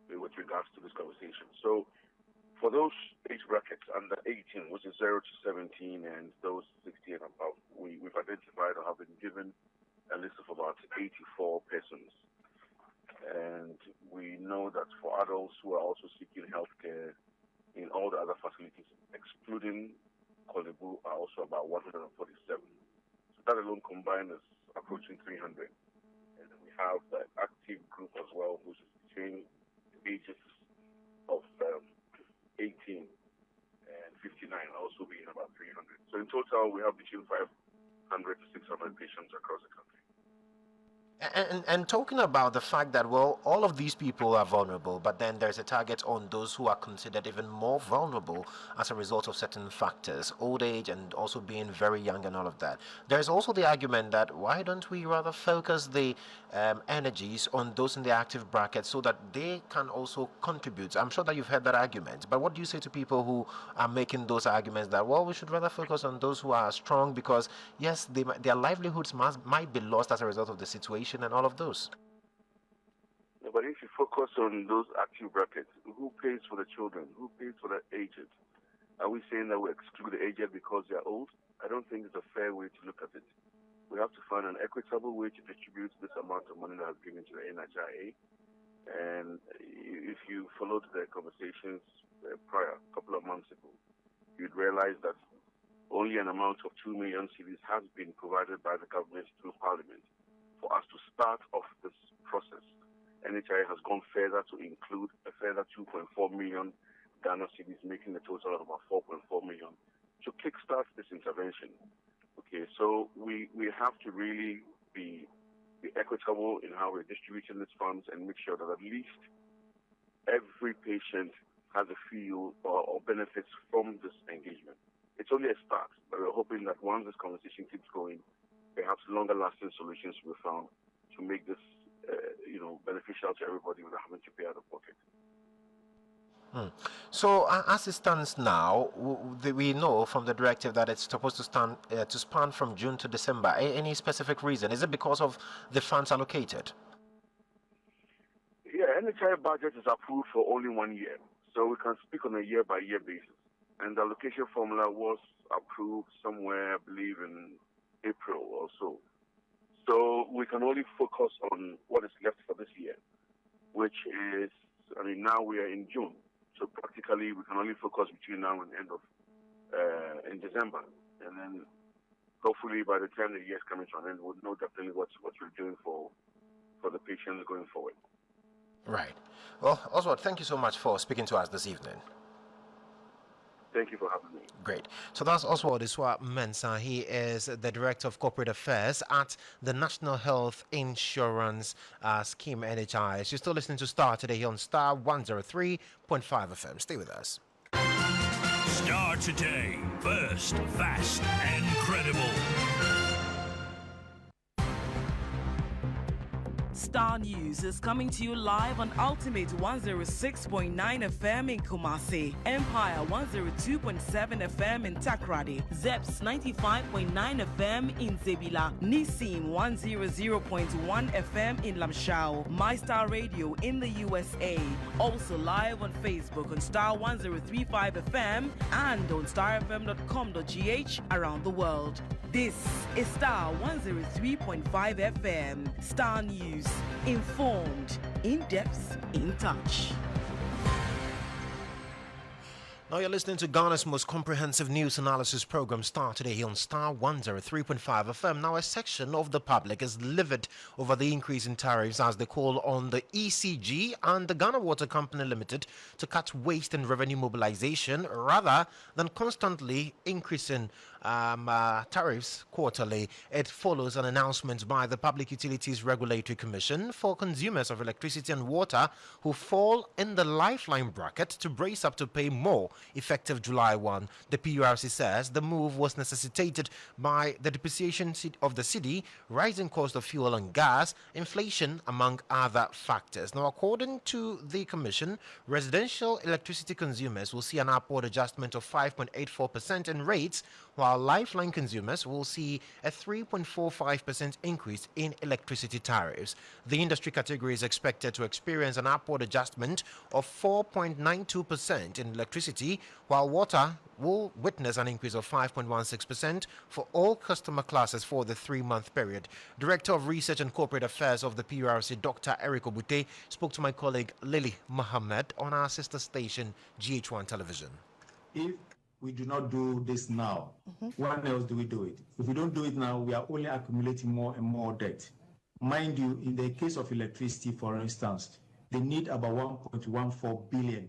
Speaker 18: with regards to this conversation. So for those age brackets under 18, which is 0 to 17, and those 60 and above, we've identified or have been given a list of about 84 persons. And we know that for adults who are also seeking health care in all the other facilities, excluding Kolebu, are also about 147. So that alone combined is approaching 300. And then we have the active group as well, which is between the ages of 18 and 59, also being about 300. So in total, we have between 500 to 600 patients across the country.
Speaker 1: And talking about the fact that, well, all of these people are vulnerable, but then there's a target on those who are considered even more vulnerable as a result of certain factors, old age and also being very young and all of that. There's also the argument that why don't we rather focus the energies on those in the active bracket so that they can also contribute? I'm sure that you've heard that argument, but what do you say to people who are making those arguments that, well, we should rather focus on those who are strong because, yes, their livelihoods might be lost as a result of the situation and all of those?
Speaker 18: No, but if you focus on those active brackets, who pays for the children? Who pays for the aged? Are we saying that we exclude the aged because they're old? I don't think it's a fair way to look at it. We have to find an equitable way to distribute this amount of money that is given to the NHIA. And if you followed the conversations prior, a couple of months ago, you'd realize that only an amount of 2 million cedis has been provided by the government through Parliament for us to start off this process. NHIA has gone further to include a further 2.4 million Ghana cedis, making the total of about 4.4 million to kickstart this intervention. Okay, so we have to really be equitable in how we're distributing these funds and make sure that at least every patient has a feel or benefits from this engagement. It's only a start, but we're hoping that once this conversation keeps going, perhaps longer-lasting solutions will be found to make this, beneficial to everybody without having to pay out of pocket.
Speaker 1: So as it stands now, we know from the directive that it's supposed to span from June to December. Any specific reason? Is it because of the funds allocated?
Speaker 18: Yeah, NHI budget is approved for only 1 year, so we can speak on a year-by-year basis. And the allocation formula was approved somewhere, I believe, in April or so. So we can only focus on what is left for this year, which is I mean, now we are in June, so practically we can only focus between now and the end of in December, and then hopefully by the time the year is coming to an end, we'll know definitely what we're doing for the patients going forward.
Speaker 1: Right. Well, Oswald, thank you so much for speaking to us this evening.
Speaker 18: Thank you for having me.
Speaker 1: Great. So that's Oswald Mensah. He is the Director of Corporate Affairs at the National Health Insurance Scheme, NHIS. You're still listening to Starr today on Starr 103.5 FM. Stay with us.
Speaker 19: Starr today. First, fast, and credible.
Speaker 9: Starr News is coming to you live on Ultimate 106.9 FM in Kumasi, Empire 102.7 FM in Takrady, Zeps 95.9 FM in Zebila, Nissim 100.1 FM in Lamshao, My Star Radio in the USA. Also live on Facebook on Starr 103.5 FM and on starfm.com.gh around the world. This is Starr 103.5 FM. Starr News. Informed, in depth, in touch.
Speaker 1: Now you're listening to Ghana's most comprehensive news analysis program, Starr today on Starr 103.5 FM. Now a section of the public is livid over the increase in tariffs as they call on the ECG and the Ghana Water Company Limited to cut waste and revenue mobilization rather than constantly increasing tariffs quarterly. It follows an announcement by the Public Utilities Regulatory Commission for consumers of electricity and water who fall in the lifeline bracket to brace up to pay more effective July 1. The PURC says the move was necessitated by the depreciation of the cedi, rising cost of fuel and gas, inflation, among other factors. Now, according to the Commission, residential electricity consumers will see an upward adjustment of 5.84% in rates, while lifeline consumers will see a 3.45% increase in electricity tariffs. The industry category is expected to experience an upward adjustment of 4.92% in electricity, while water will witness an increase of 5.16% for all customer classes for the 3-month period. Director of Research and Corporate Affairs of the PURC, Dr. Eric Obute, spoke to my colleague Lily Mohammed on our sister station, GH1 Television.
Speaker 8: If we do not do this now, when else do we do it? If we don't do it now, we are only accumulating more and more debt. Mind you, in the case of electricity, for instance, they need about 1.14 billion.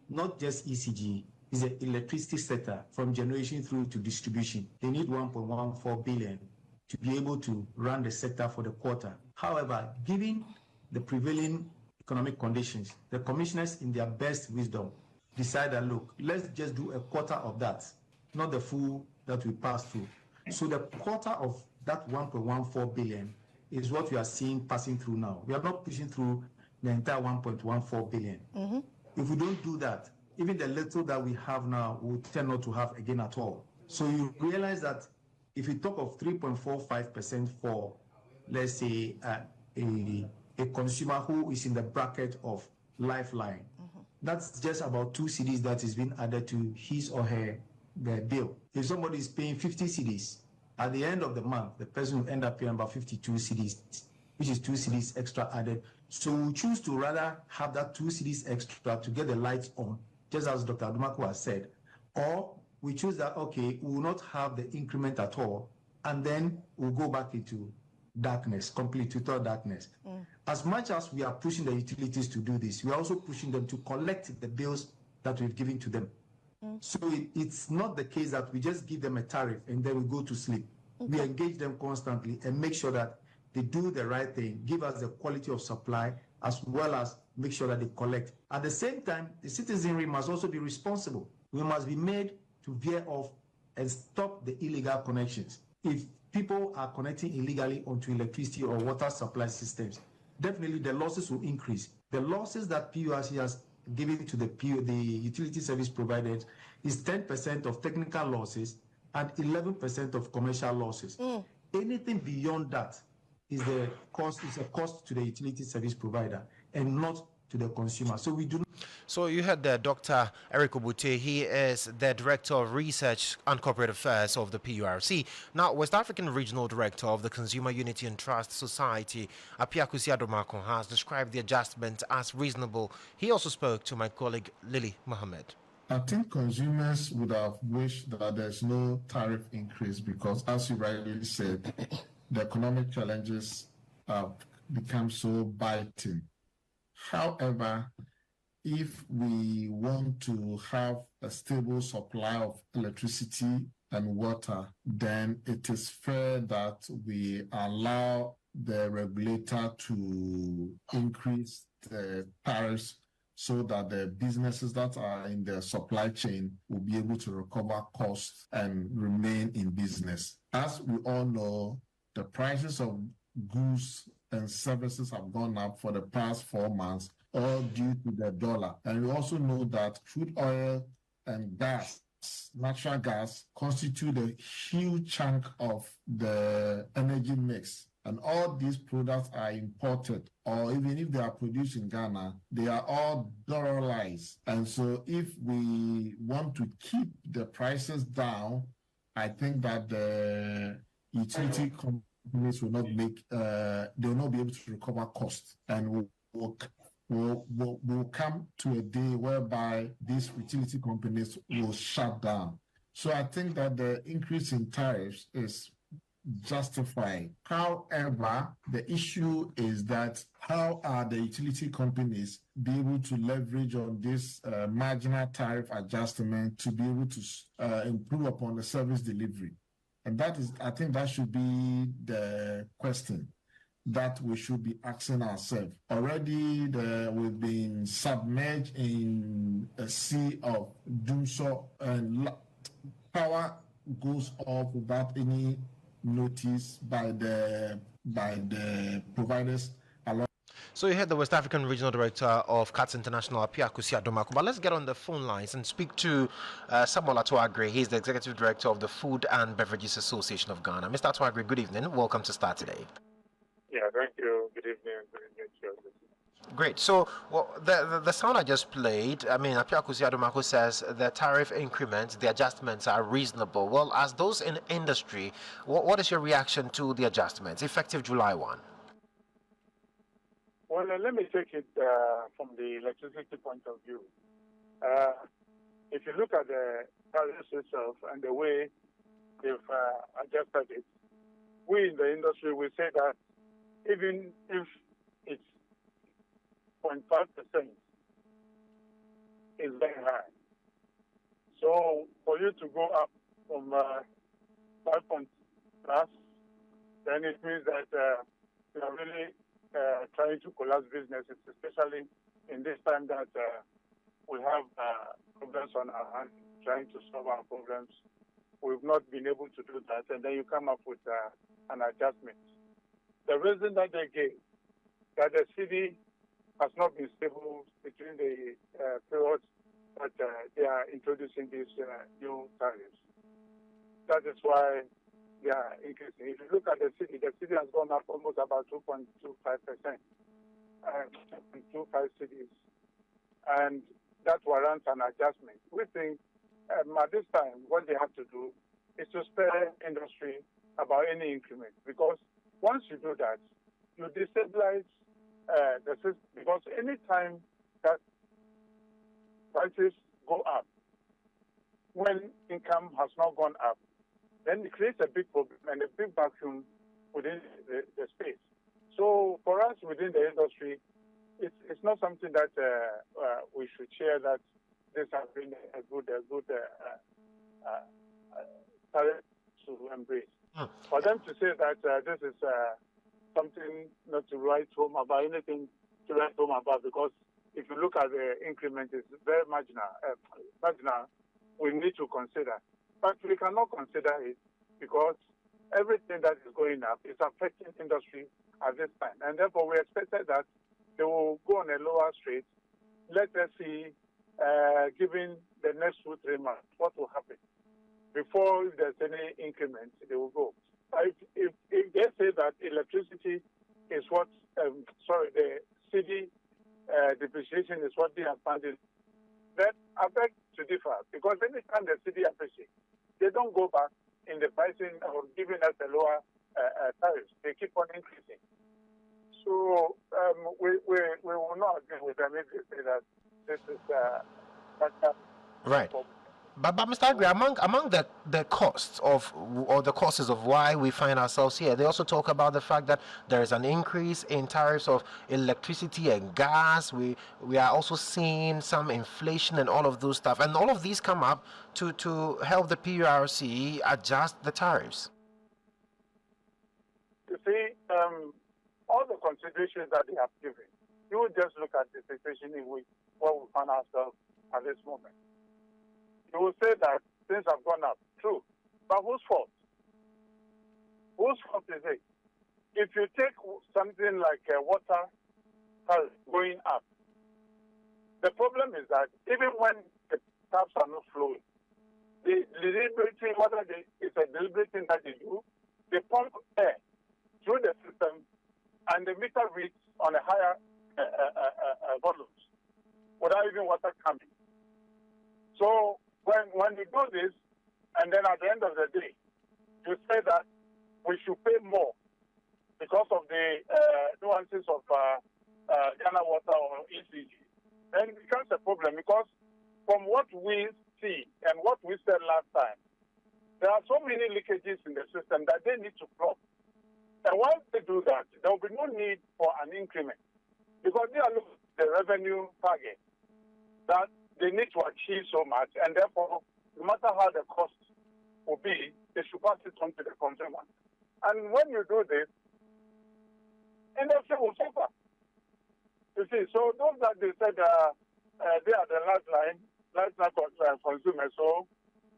Speaker 8: Not just ECG, it's the electricity sector from generation through to distribution. They need 1.14 billion to be able to run the sector for the quarter. However, given the prevailing economic conditions, the commissioners, in their best wisdom, decide that, look, let's just do a quarter of that, not the full that we pass through. So the quarter of that 1.14 billion is what we are seeing passing through now. We are not pushing through the entire 1.14 billion. If we don't do that, even the little that we have now, we tend not to have again at all. So you realize that if you talk of 3.45% for, let's say, a consumer who is in the bracket of lifeline, that's just about 2 cedis that is being added to his or her bill. If somebody is paying 50 cedis, at the end of the month, the person will end up paying about 52 cedis, which is 2 cedis extra added. So we choose to rather have that 2 cedis extra to get the lights on, just as Dr. Adumaku has said. Or we choose that, okay, we will not have the increment at all, and then we'll go back into darkness, complete total darkness. As much as we are pushing the utilities to do this, we are also pushing them to collect the bills that we've given to them. So it's not the case that we just give them a tariff and then we go to sleep. We engage them constantly and make sure that they do the right thing, give us the quality of supply, as well as make sure that they collect. At the same time, the citizenry must also be responsible. We must be made to veer off and stop the illegal connections. If people are connecting illegally onto electricity or water supply systems, definitely the losses will increase. The losses that PURC has given to the utility service providers is 10% of technical losses and 11% of commercial losses. Anything beyond that is a cost to the utility service provider and not to the consumer. So we do.
Speaker 1: So you heard Dr. Eric Obute. He is the Director of Research and Corporate Affairs of the PURC. Now, West African Regional Director of the Consumer Unity and Trust Society, Apiakusi Adomako, has described the adjustment as reasonable. He also spoke to my colleague Lily Mohammed.
Speaker 20: I think consumers would have wished that there's no tariff increase because, as you rightly said, the economic challenges have become so biting. However, if we want to have a stable supply of electricity and water, then it is fair that we allow the regulator to increase the tariffs so that the businesses that are in the supply chain will be able to recover costs and remain in business. As we all know, the prices of goods and services have gone up for the past 4 months, all due to the dollar. And we also know that crude oil and gas, natural gas, constitute a huge chunk of the energy mix. And all these products are imported, or even if they are produced in Ghana, they are all dollarized. And so if we want to keep the prices down, I think that the utility companies will not make, they will not be able to recover costs, and will come to a day whereby these utility companies will shut down. So I think that the increase in tariffs is justified. However, the issue is that how are the utility companies be able to leverage on this marginal tariff adjustment to be able to improve upon the service delivery? And that is, I think that should be the question that we should be asking ourselves. Already we've been submerged in a sea of doomsday, and power goes off without any notice by the providers.
Speaker 1: So you heard the West African Regional Director of CATS International, Apiakusi Adomako. But let's get on the phone lines and speak to Samuel Atuagre. He's the Executive Director of the Food and Beverages Association of Ghana. Mr. Atuagre, good evening. Welcome to Starr today.
Speaker 21: Yeah, thank you. Good evening. Good evening to you.
Speaker 1: Great. So the sound I just played, I mean, Apiakusi Adomako says the tariff increments, the adjustments are reasonable. Well, as those in industry, what is your reaction to the adjustments effective July 1?
Speaker 21: Well, let me take it from the electricity point of view. If you look at the tariffs itself and the way they've adjusted it, we in the industry will say that even if it's 0.5% is very high. So for you to go up from 5 point plus, then it means that you are really trying to collapse businesses, especially in this time that we have problems on our hands, trying to solve our problems. We've not been able to do that, and then you come up with an adjustment. The reason that they gave, that the city has not been stable between the periods that they are introducing these new tariffs. That is why they are increasing. If you look at the city has gone up almost about 2.25%, 2.25 cities, and that warrants an adjustment. We think at this time what they have to do is to spare industry about any increment, because once you do that, you destabilize the system, because any time that prices go up, when income has not gone up, then it creates a big problem and a big vacuum within the space. So for us within the industry, it's not something that we should share that this has been a good tariff to embrace. For them to say that this is something not to write home about, anything to write home about, because if you look at the increment, it's very marginal. We need to consider. But we cannot consider it because everything that is going up is affecting industry at this time. And therefore, we expected that they will go on a lower rate. Let us see, given the next 2-3 months, what will happen. Before, if there's any increment, they will go. If they say that electricity is what, the city depreciation is what they are funding, then I beg to differ, because anytime the city appreciates, they don't go back in the pricing or giving us a lower tariffs. They keep on increasing. So we will not agree with them if they say that this is
Speaker 1: Right. But Mr. Agri, among the costs of or the causes of why we find ourselves here, they also talk about the fact that there is an increase in tariffs of electricity and gas. We are also seeing some inflation and all of those stuff, and all of these come up to help the PURC adjust the tariffs.
Speaker 21: You see, all the considerations that they have given, you would just look at the situation in which where we find ourselves at this moment. You will say that things have gone up. True. But whose fault? Whose fault is it? If you take something like water going up, the problem is that even when the taps are not flowing, the deliberate, whether it's a deliberate thing that they do, they pump air through the system and the meter reads on a higher volumes without even water coming. So when you do this, and then at the end of the day, you say that we should pay more because of the nuances of Ghana Water or ECG, then it becomes a problem, because from what we see and what we said last time, there are so many leakages in the system that they need to plug. And once they do that, there will be no need for an increment, because they are looking at the revenue target that they need to achieve so much, and therefore, no matter how the cost will be, they should pass it on to the consumer. And when you do this, industry will suffer. You see, so those that they said they are the last line consumers, so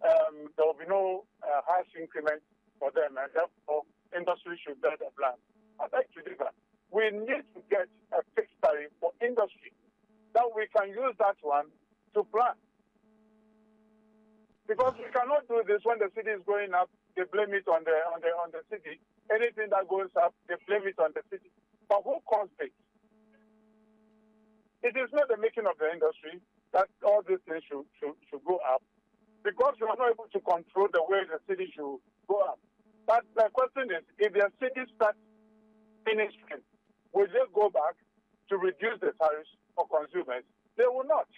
Speaker 21: there will be no harsh increment for them, and therefore, industry should bear the blame. I'd like to do that. We need to get a fixed tariff for industry that we can use that one to plan. Because we cannot do this when the city is going up, they blame it on the city. Anything that goes up, they blame it on the city. But who caused it? It is not the making of the industry that all these things should go up, because you are not able to control the way the city should go up. But the question is, if the city starts finishing, will they go back to reduce the tariffs for consumers? They will not.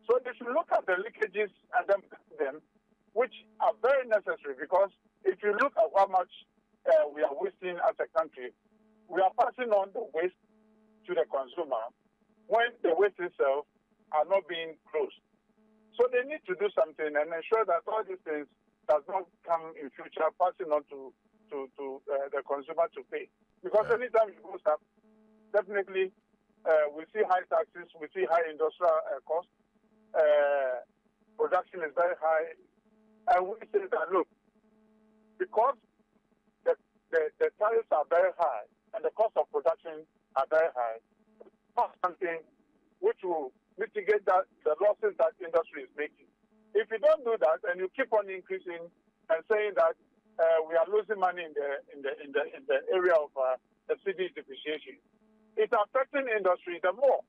Speaker 21: So they should look at the leakages and them, which are very necessary, because if you look at how much we are wasting as a country, we are passing on the waste to the consumer when the waste itself are not being closed. So they need to do something and ensure that all these things does not come in future passing on to the consumer to pay. Because anytime it goes up, definitely we see high taxes, we see high industrial costs. Production is very high, and we say that, look, because the tariffs are very high and the cost of production are very high, not something which will mitigate the losses that industry is making. If you don't do that and you keep on increasing and saying that we are losing money in the area of the city's depreciation, it's affecting industry the more.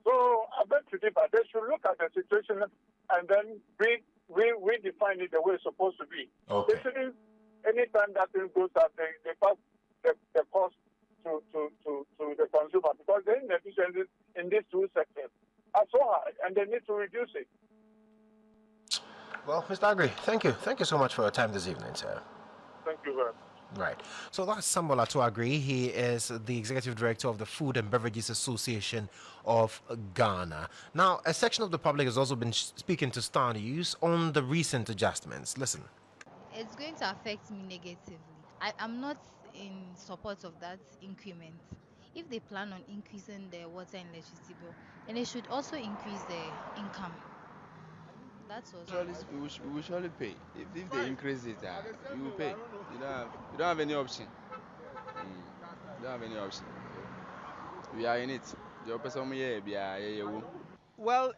Speaker 21: So I bet to differ. They should look at the situation and then redefine it the way it's supposed to be.
Speaker 1: Okay.
Speaker 21: They shouldn't, anytime that thing goes up, they pass the cost to the consumer, because the inefficiencies in these two sectors are so high and they need to reduce it.
Speaker 1: Well, Mr. Agri, thank you. Thank you so much for your time this evening, sir.
Speaker 21: Thank you very much.
Speaker 1: Right. So that's Sambola to agree. He is the executive director of the Food and Beverages Association of Ghana. Now, a section of the public has also been speaking to Starr News on the recent adjustments. Listen.
Speaker 5: It's going to affect me negatively. I'm not in support of that increment. If they plan on increasing the water and electricity bill, then they should also increase the income. That's also.
Speaker 6: We will surely pay. If they increase it, you will pay. You don't have any option. You don't have any option. We are in it. The person here be
Speaker 22: Well,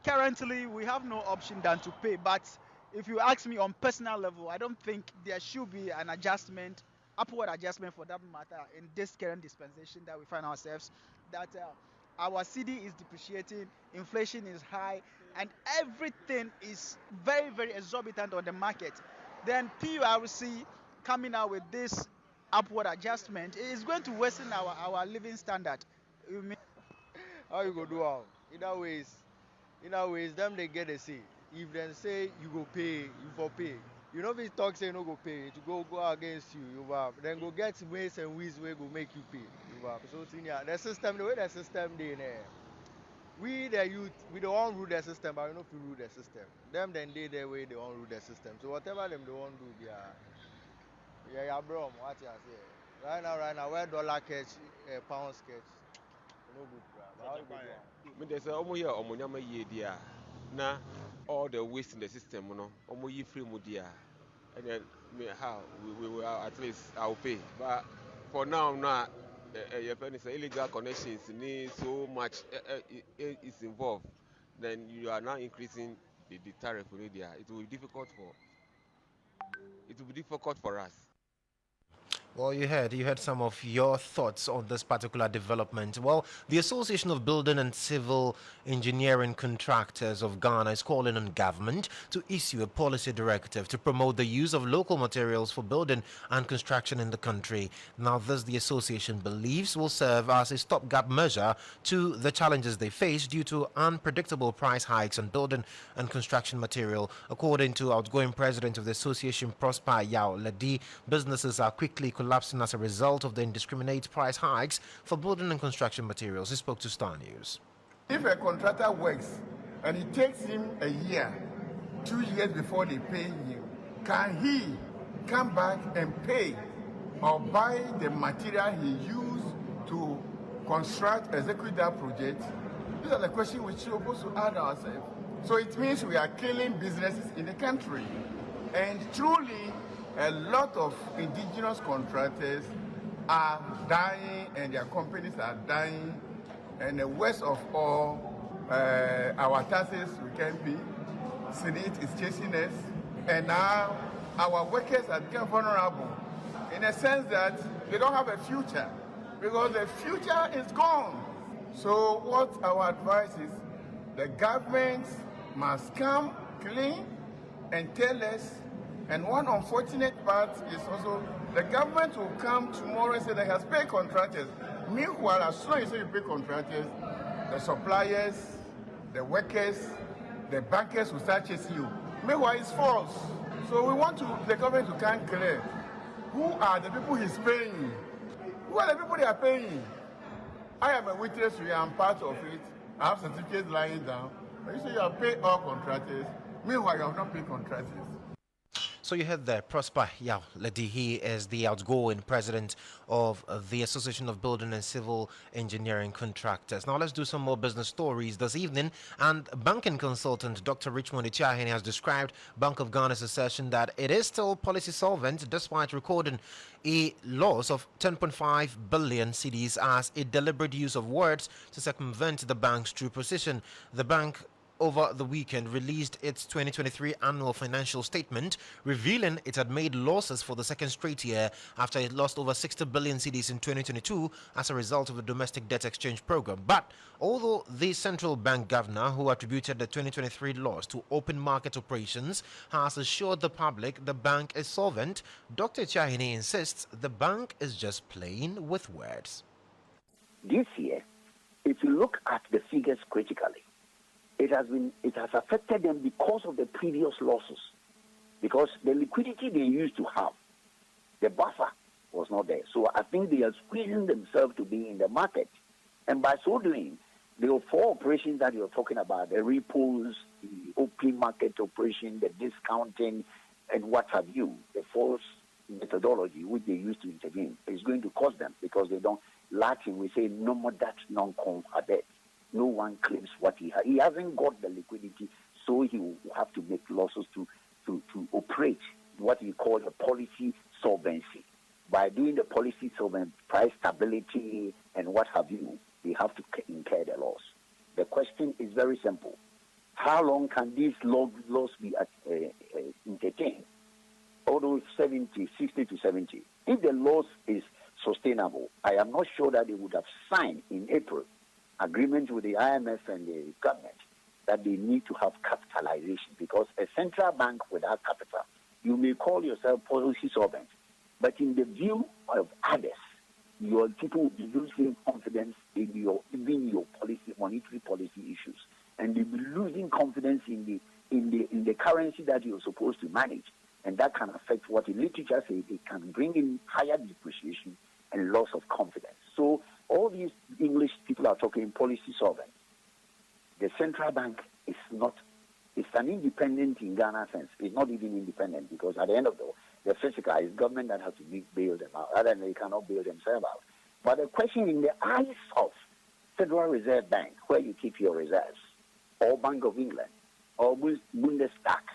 Speaker 22: currently we have no option than to pay. But if you ask me on personal level, I don't think there should be an adjustment upward adjustment for that matter in this current dispensation that we find ourselves, that our CD is depreciating, inflation is high, and everything is very, very exorbitant on the market. Then PURC coming out with this upward adjustment is going to worsen our living standard. You mean
Speaker 7: How you go do am? In that ways, them they get a say. If they say you go pay, you for pay. You know, if it talk say no go pay, to go against you, you have. Then go get ways and ways where go make you pay, you have. So senior, the system, the way the system they there. We the youth, we don't want rule the system, but we know if you rule the system. Them then they way they want rule the system. So whatever them they want do, yeah, bro, what you say? Right now, where dollar catch, pounds catch, no good, bro. But how you go do am?
Speaker 10: Me they say omo here omo nyama ye dia na all the waste in the system no omo yi free mu dia and then me how we will at least I'll pay, but for now your penny say illegal connections need so much is involved, then you are now increasing the tariff for media. It will be difficult for us.
Speaker 1: Well, you heard some of your thoughts on this particular development. Well, the Association of Building and Civil Engineering Contractors of Ghana is calling on government to issue a policy directive to promote the use of local materials for building and construction in the country. Now, this the association believes will serve as a stopgap measure to the challenges they face due to unpredictable price hikes on building and construction material. According to outgoing president of the association, Prosper Yao Ledi, businesses are quickly collapsing as a result of the indiscriminate price hikes for building and construction materials. He spoke to Starr News.
Speaker 23: If a contractor works and it takes him a year, 2 years before they pay him, can he come back and pay or buy the material he used to construct, execute that project? These are the questions we're supposed to ask ourselves. So it means we are killing businesses in the country. And truly, a lot of indigenous contractors are dying and their companies are dying. And the worst of all, our taxes we can't pay. Senate is chasing us. And now our workers have become vulnerable in a sense that they don't have a future because the future is gone. So what our advice is, the government must come clean and tell us. And one unfortunate part is also the government will come tomorrow and say they has paid contractors. Meanwhile, as soon as you pay contractors, the suppliers, the workers, the bankers will start chasing you. Meanwhile, it's false. So we want the government to come clear. Who are the people he's paying? Who are the people they are paying? I am a witness, I am part of it. I have certificates lying down. But you say you have paid all contractors. Meanwhile, you have not paid contractors.
Speaker 1: So you heard there, Prosper Yao Ledi. He is the outgoing president of the Association of Building and Civil Engineering Contractors. Now let's do some more business stories this evening. And banking consultant Dr. Richmond Ichahene has described Bank of Ghana's assertion that it is still policy solvent despite recording a loss of 10.5 billion cedis as a deliberate use of words to circumvent the bank's true position. The bank over the weekend released its 2023 annual financial statement, revealing it had made losses for the second straight year after it lost over 60 billion cedis in 2022 as a result of the domestic debt exchange program. But although the central bank governor, who attributed the 2023 loss to open market operations, has assured the public the bank is solvent, Dr. Chahine insists the bank is just playing with words.
Speaker 24: This year, if you look at the figures critically, it has affected them because of the previous losses. Because the liquidity they used to have, the buffer was not there. So I think they are squeezing themselves to be in the market. And by so doing, the four operations that you're talking about, the repos, the open market operation, the discounting, and what have you, the false methodology which they used to intervene, is going to cost them because they don't Latin, we say no more that non-com are dead. No one claims what he has. He hasn't got the liquidity, so he will have to make losses to operate what we call a policy solvency. By doing the policy solvency, price stability, and what have you, they have to incur the loss. The question is very simple. How long can this loss be entertained? Although 60 to 70, If the loss is sustainable, I am not sure that they would have signed in April agreement with the IMF and the government that they need to have capitalization, because a central bank without capital, you may call yourself policy solvent, but in the view of others, your people will be losing confidence in your policy, monetary policy issues, and you'll be losing confidence in the currency that you're supposed to manage, and that can affect what the literature says. It can bring in higher depreciation and loss of confidence. So all these English people are talking policy solvent. The central bank is not, it's an independent in Ghana sense. It's not even independent, because at the end of the physical, it's government that has to bail them out. Other than they cannot bail themselves out. But the question in the eyes of Federal Reserve Bank, where you keep your reserves, or Bank of England, or Bundestag,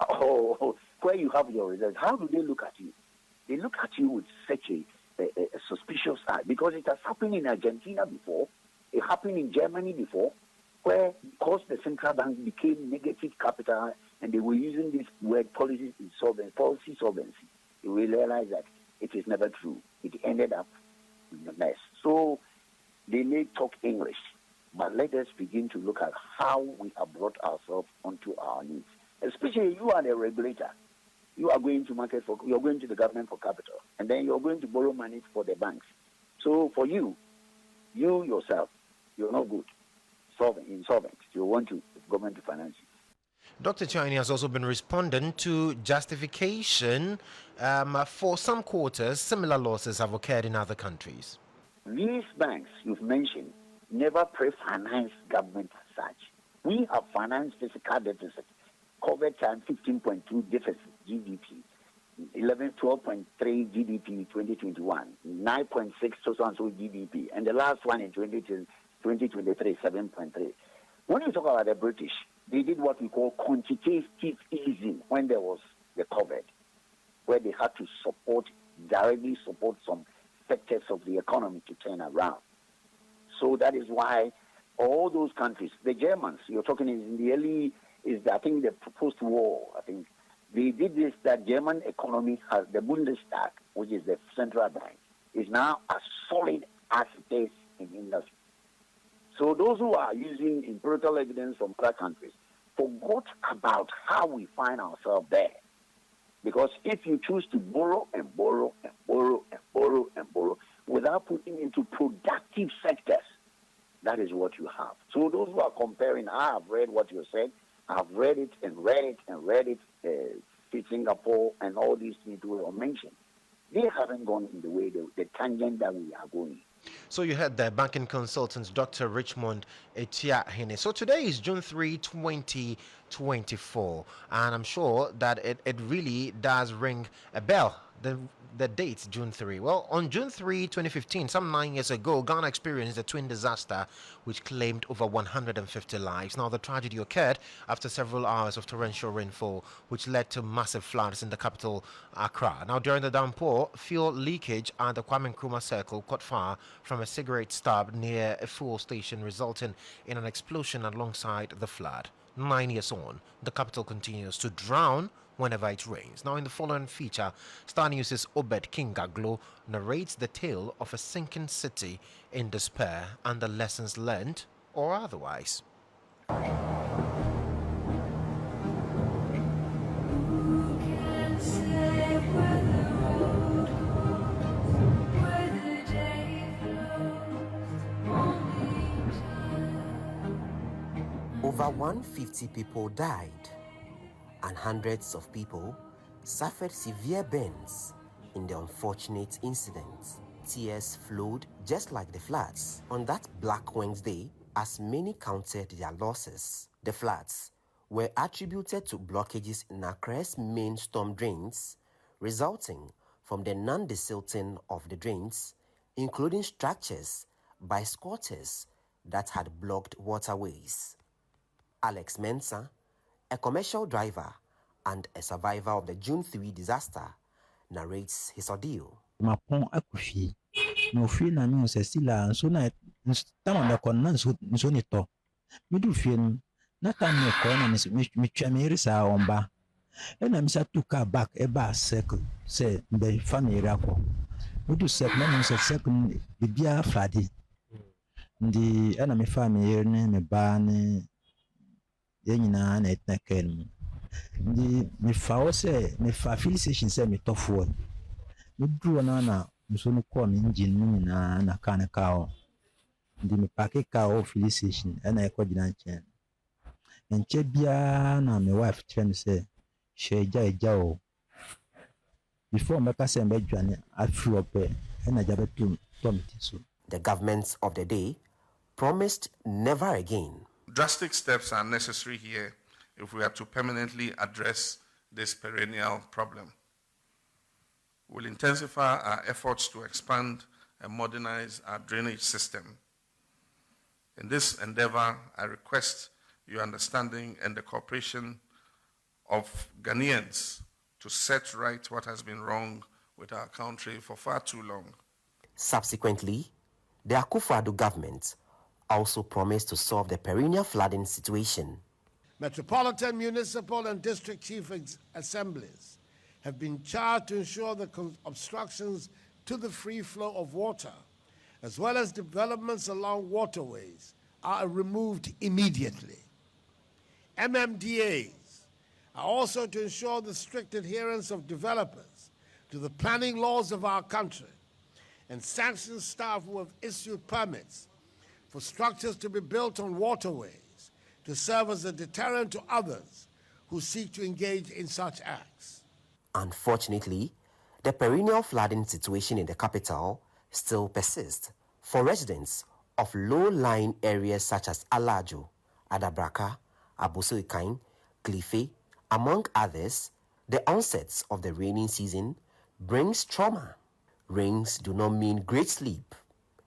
Speaker 24: or where you have your reserves, how do they look at you? They look at you with such a suspicious eye, because it has happened in Argentina before, it happened in Germany before, where because the central bank became negative capital and they were using this word policy solvency, they will realize that it is never true. It ended up in a mess. So they may talk English, but let us begin to look at how we have brought ourselves onto our needs. Especially you are the regulator. You are going to you're going to the government for capital, and then you're going to borrow money for the banks. So for you yourself, you're not good. Insolvent. You want the government to finance you.
Speaker 1: Dr. Chani has also been responding to justification for some quarters. Similar losses have occurred in other countries.
Speaker 24: These banks you've mentioned never pre-finance government as such. We have financed fiscal deficit, COVID time 15.2 deficit GDP, 12.3 GDP 2021, 9.6 so GDP, and the last one in 2023, 7.3. When you talk about the British, they did what we call quantitative easing when there was the COVID, where they had to directly support some sectors of the economy to turn around. So that is why all those countries, the Germans, you're talking is in the early, I think the post-war, I think, they did this, that German economy has, the Bundestag, which is the central bank, is now as solid as it is in industry. So those who are using empirical evidence from other countries forgot about how we find ourselves there. Because if you choose to borrow and borrow and borrow and borrow and borrow without putting into productive sectors, that is what you have. So those who are comparing, I have read what you said, I've read it and read it and read it, Singapore and all these things we were mentioned. They haven't gone in the way, the tangent that we are going.
Speaker 1: So you heard the banking consultant, Dr. Richmond Etiahene. So today is June 3, 2024, and I'm sure that it really does ring a bell. The date, June 3. Well, on June 3, 2015, some 9 years ago, Ghana experienced a twin disaster which claimed over 150 lives. Now, the tragedy occurred after several hours of torrential rainfall, which led to massive floods in the capital, Accra. Now, during the downpour, fuel leakage at the Kwame Nkrumah Circle caught fire from a cigarette stub near a fuel station, resulting in an explosion alongside the flood. 9 years on, the capital continues to drown whenever it rains. Now, in the following feature, Starr News' Obed Kingaglo narrates the tale of a sinking city in despair and the lessons learned or otherwise.
Speaker 2: Over 150 people died, and hundreds of people suffered severe burns in the unfortunate incident. Tears flowed just like the floods on that Black Wednesday as many counted their losses. The floods were attributed to blockages in Accra's main storm drains, resulting from the non-desilting of the drains, including structures by squatters that had blocked waterways. Alex Mensah, a commercial driver and a survivor of the June 3 disaster, narrates his ordeal.
Speaker 3: Mapon akufi no fi na mi se sila so na tama da kon na so ni to mi du fi na ta mi ko na mi twa mi risa omba ɛna misa tu car back ɛba circle sɛ mbɛfa me yere akɔ wodu circle na mehu sɛ circle no biribiara flade nti ɛna mefa me yere ne me ba ne yɛn nyinaa na ɛtena kaa no mu nti mefa hɔ sɛ mefa filling station sɛ metɔfoɔ meduru hɔ no na nsuo no kɔɔ me engine no nyinaa na kaa no kaa hɔ nti mepake kaa hɔ filling station ɛna ɛkɔgyina nkyɛn nkyɛ biara na me wife kyerɛ me sɛ hyɛ agya o before mɛka sɛ mbɛdwane afiri hɔ pɛ ɛna agya bɛtɔ me ti so.
Speaker 2: The government of the day promised never again.
Speaker 11: Drastic steps are necessary here if we are to permanently address this perennial problem. We'll intensify our efforts to expand and modernize our drainage system. In this endeavor, I request your understanding and the cooperation of Ghanaians to set right what has been wrong with our country for far too long.
Speaker 2: Subsequently, the Akufo-Addo government also promised to solve the perennial flooding situation.
Speaker 12: Metropolitan, municipal, and district chief assemblies have been charged to ensure the obstructions to the free flow of water, as well as developments along waterways, are removed immediately. MMDAs are also to ensure the strict adherence of developers to the planning laws of our country and sanction staff who have issued permits for structures to be built on waterways to serve as a deterrent to others who seek to engage in such acts.
Speaker 2: Unfortunately, the perennial flooding situation in the capital still persists for residents of low-lying areas such as Alajo, Adabraka, Abosoikain, Klife, among others. The onset of the rainy season brings trauma. Rains do not mean great sleep.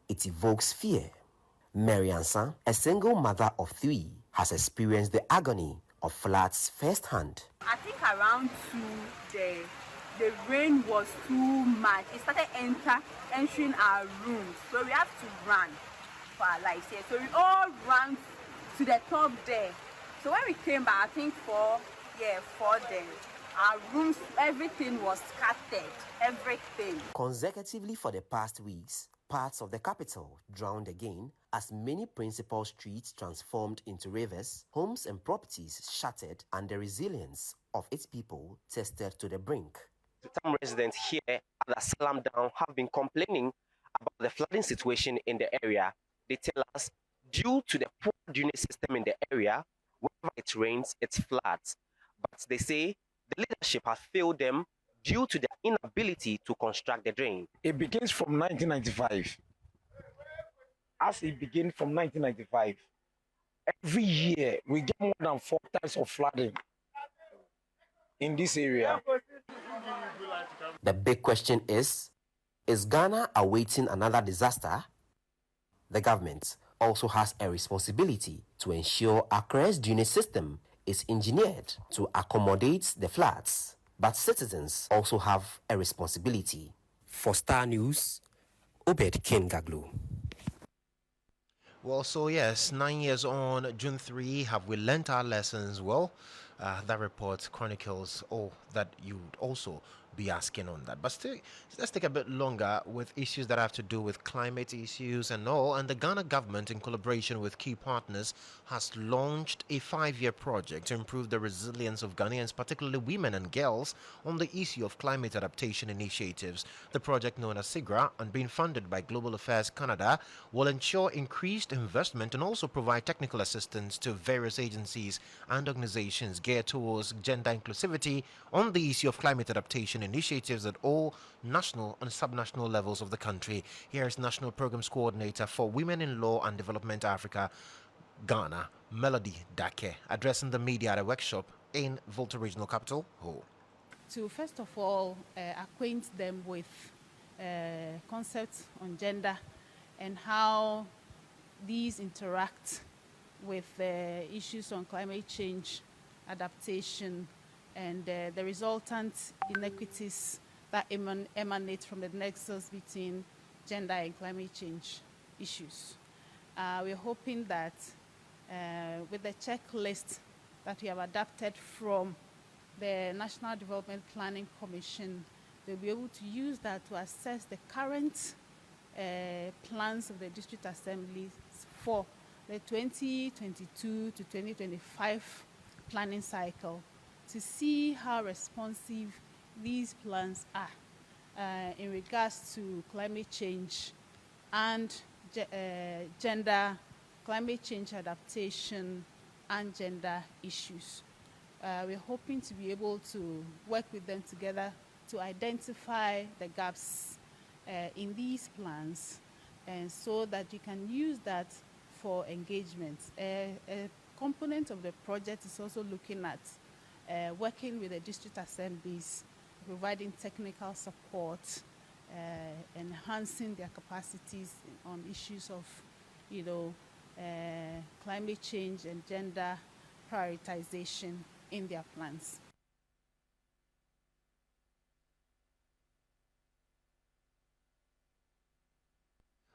Speaker 2: It evokes fear. Mary Ansa, a single mother of 3, has experienced the agony of floods firsthand.
Speaker 13: I think around 2, the rain was too much. It started entering our rooms, so we have to run for our lives here. So we all ran to the top there. So when we came back, I think 4 then, our rooms, everything was scattered, everything.
Speaker 2: Consecutively for the past weeks, parts of the capital drowned again as many principal streets transformed into rivers, homes and properties shattered, and the resilience of its people tested to the brink. Some residents here at the Slam Down have been complaining about the flooding situation in the area. They tell us due to the poor drainage system in the area, whenever it rains, it floods. But they say the leadership has failed them due to their inability to construct the drain.
Speaker 15: It begins from 1995. As it begins from 1995, every year we get more than 4 times of flooding in this area.
Speaker 2: The big question is Ghana awaiting another disaster? The government also has a responsibility to ensure Accra's drainage system is engineered to accommodate the floods. But citizens also have a responsibility. For Star News, Obed Kengaglu.
Speaker 1: Well, so yes, 9 years on, June 3, have we learnt our lessons? Well, that report chronicles all that you would also be asking on that. But still, let's take a bit longer with issues that have to do with climate issues and all. And the Ghana government, in collaboration with key partners, has launched a 5-year project to improve the resilience of Ghanaians, particularly women and girls, on the issue of climate adaptation initiatives. The project, known as SIGRA and being funded by Global Affairs Canada, will ensure increased investment and also provide technical assistance to various agencies and organizations geared towards gender inclusivity on the issue of climate adaptation initiatives at all national and subnational levels of the country. Here is National Programs Coordinator for Women in Law and Development Africa, Ghana, Melody Dake, addressing the media at a workshop in Volta Regional Capital, Ho.
Speaker 25: To first of all acquaint them with concepts on gender and how these interact with issues on climate change, adaptation, and the resultant inequities that emanate from the nexus between gender and climate change issues. We're hoping that with the checklist that we have adapted from the National Development Planning Commission, they'll be able to use that to assess the current plans of the district assemblies for the 2022 to 2025 planning cycle, to see how responsive these plans are in regards to climate change and climate change adaptation and gender issues. We're hoping to be able to work with them together to identify the gaps in these plans, and so that you can use that for engagement. A component of the project is also looking at working with the district assemblies, providing technical support, enhancing their capacities on issues of, climate change and gender prioritization in their plans.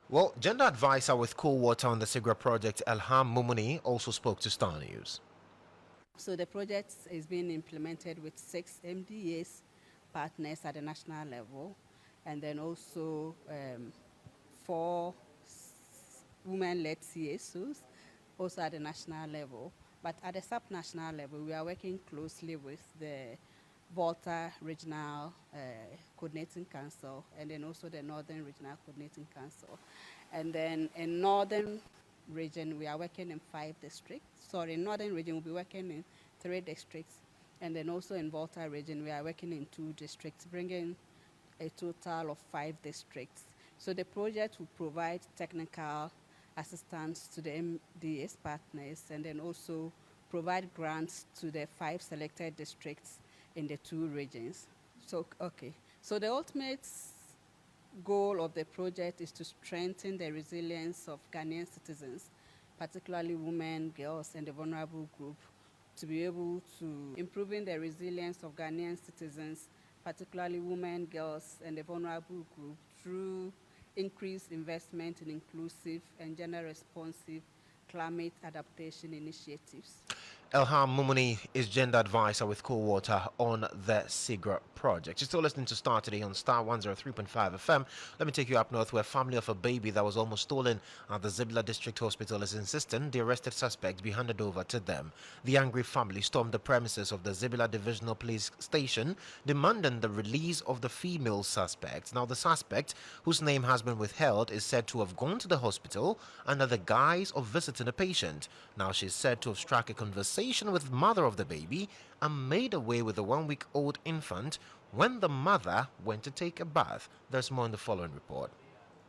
Speaker 1: Well, gender advisor with Cool Water on the SIGRA project, Elham Mumuni, also spoke to Star News.
Speaker 4: So the project is being implemented with 6 MDAs partners at the national level, and then also 4 women-led CSOs also at the national level. But at the sub-national level, we are working closely with the Volta Regional Coordinating Council, and then also the Northern Regional Coordinating Council. And then in Northern Region, we are working in 5 districts. Sorry, in Northern Region, we'll be working in 3 districts. And then also in Volta Region, we are working in 2 districts, bringing a total of 5 districts. So the project will provide technical assistance to the MDS partners, and then also provide grants to the 5 selected districts in the 2 regions. So the ultimate goal of the project is to strengthen the resilience of Ghanaian citizens, particularly women, girls, and the vulnerable group, to be able to improving the resilience of Ghanaian citizens, particularly women, girls, and the vulnerable group, through increased investment in inclusive and gender-responsive climate adaptation initiatives.
Speaker 1: Elham Mumuni is gender advisor with Cool Water on the SIGRA project. You're still listening to Star today on Star 103.5 FM. Let me take you up north, where family of a baby that was almost stolen at the Zibla District Hospital is insisting the arrested suspect be handed over to them. The angry family stormed the premises of the Zibla Divisional Police Station, demanding the release of the female suspect. Now, the suspect, whose name has been withheld, is said to have gone to the hospital under the guise of visiting a patient. Now, she's said to have struck a conversation with mother of the baby and made away with the 1-week-old infant when the mother went to take a bath. There's more in the following report.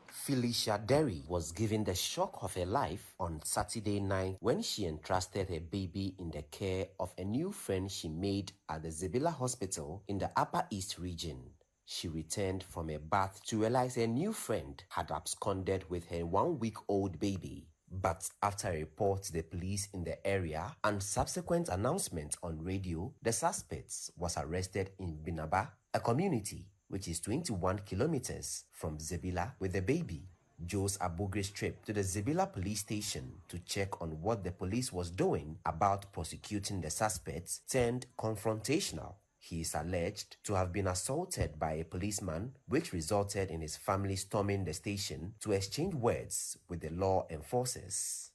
Speaker 2: Felicia Derry was given the shock of her life on Saturday night when she entrusted her baby in the care of a new friend she made at the Zibila Hospital in the Upper East region. She returned from a bath to realize her new friend had absconded with her 1-week-old baby. But after a report to the police in the area and subsequent announcement on radio, the suspect was arrested in Binaba, a community which is 21 kilometers from Zebila, with the baby. Joe's Abugri's trip to the Zebila police station to check on what the police was doing about prosecuting the suspects turned confrontational. He is alleged to have been assaulted by a policeman, which resulted in his family storming the station to exchange words with the law enforcers.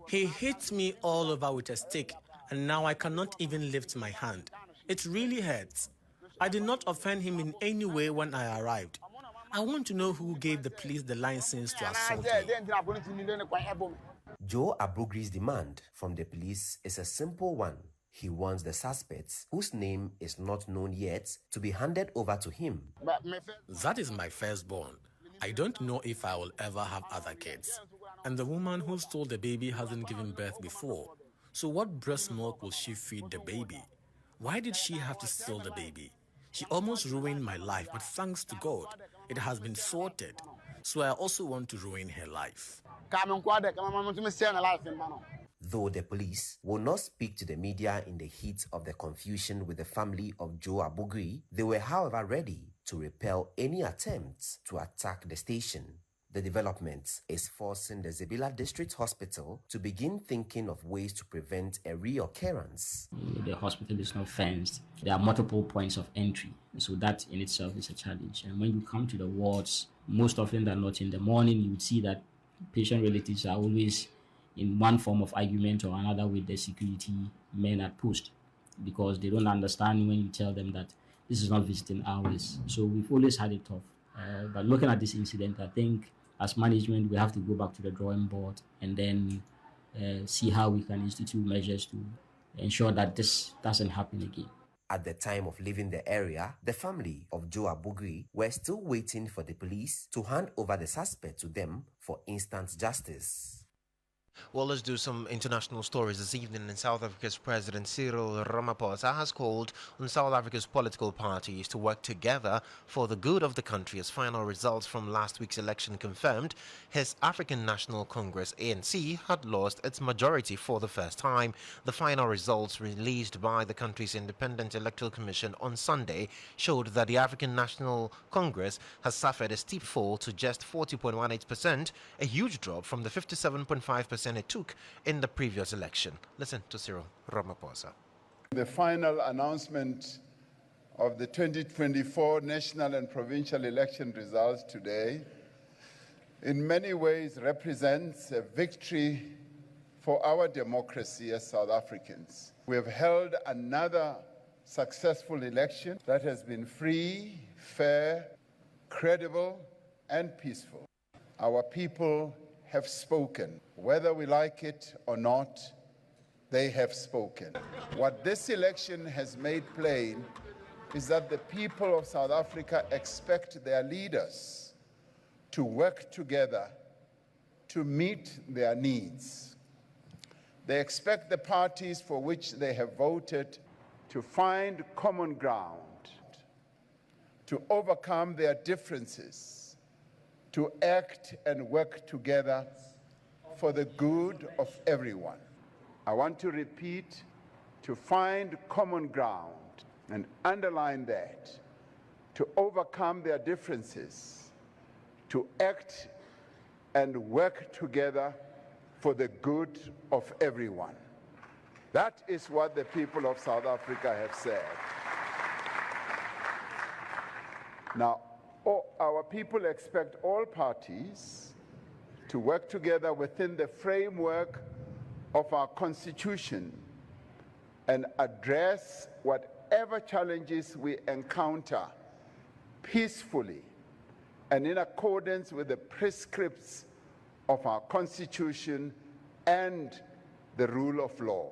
Speaker 14: He hit me all over with a stick, and now I cannot even lift my hand. It really hurts. I did not offend him in any way when I arrived. I want to know who gave the police the license to assault me.
Speaker 2: Joe Abugri's demand from the police is a simple one. He wants the suspects, whose name is not known yet, to be handed over to him.
Speaker 14: That is my firstborn. I don't know if I will ever have other kids. And the woman who stole the baby hasn't given birth before. So what breast milk will she feed the baby? Why did she have to steal the baby? She almost ruined my life, but thanks to God, it has been sorted. So I also want to ruin her life.
Speaker 2: Though the police will not speak to the media in the heat of the confusion with the family of Joe Abugri, they were, however, ready to repel any attempts to attack the station. The development is forcing the Zebila District Hospital to begin thinking of ways to prevent a reoccurrence.
Speaker 9: The hospital is not fenced. There are multiple points of entry, so that in itself is a challenge. And when you come to the wards, most often than not in the morning, you would see that patient relatives are always in one form of argument or another with the security men at post, because they don't understand when you tell them that this is not visiting hours. So we've always had it tough. But looking at this incident, I think as management, we have to go back to the drawing board and then see how we can institute measures to ensure that this doesn't happen again.
Speaker 2: At the time of leaving the area, the family of Joe Abugri were still waiting for the police to hand over the suspect to them for instant justice.
Speaker 1: Well, let's do some international stories this evening. And South Africa's President Cyril Ramaphosa has called on South Africa's political parties to work together for the good of the country as final results from last week's election confirmed. His African National Congress, ANC, had lost its majority for the first time. The final results released by the country's Independent Electoral Commission on Sunday showed that the African National Congress has suffered a steep fall to just 40.18%, a huge drop from the 57.5% it took in the previous election. Listen to Cyril Ramaphosa.
Speaker 23: The final announcement of the 2024 national and provincial election results today in many ways represents a victory for our democracy as South Africans. We have held another successful election that has been free, fair, credible, and peaceful. Our people have spoken. Whether we like it or not, they have spoken. What this election has made plain is that the people of South Africa expect their leaders to work together to meet their needs. They expect the parties for which they have voted to find common ground, to overcome their differences, to act and work together for the good of everyone. I want to repeat, to find common ground and underline that, to overcome their differences, to act and work together for the good of everyone. That is what the people of South Africa have said. Now, our people expect all parties to work together within the framework of our Constitution and address whatever challenges we encounter peacefully and in accordance with the prescripts of our Constitution and the rule of law.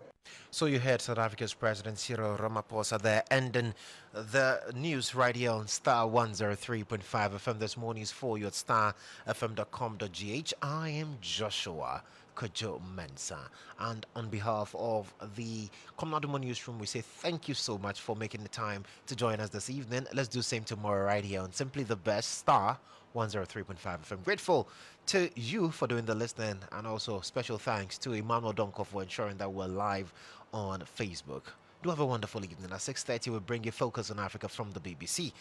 Speaker 1: So you heard South Africa's President Cyril Ramaphosa there, ending the news right here on Star 103.5 FM. This morning is for you at starfm.com.gh. I am Joshua Kodjo Mensah, and on behalf of the Comnadumo Newsroom, we say thank you so much for making the time to join us this evening. Let's do the same tomorrow right here on Simply the Best, Star 103.5 FM. Grateful to you for doing the listening, and also special thanks to Emmanuel Donko for ensuring that we're live on Facebook. Do have a wonderful evening. At 6:30, we'll bring you Focus on Africa from the BBC.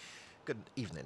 Speaker 1: Good evening.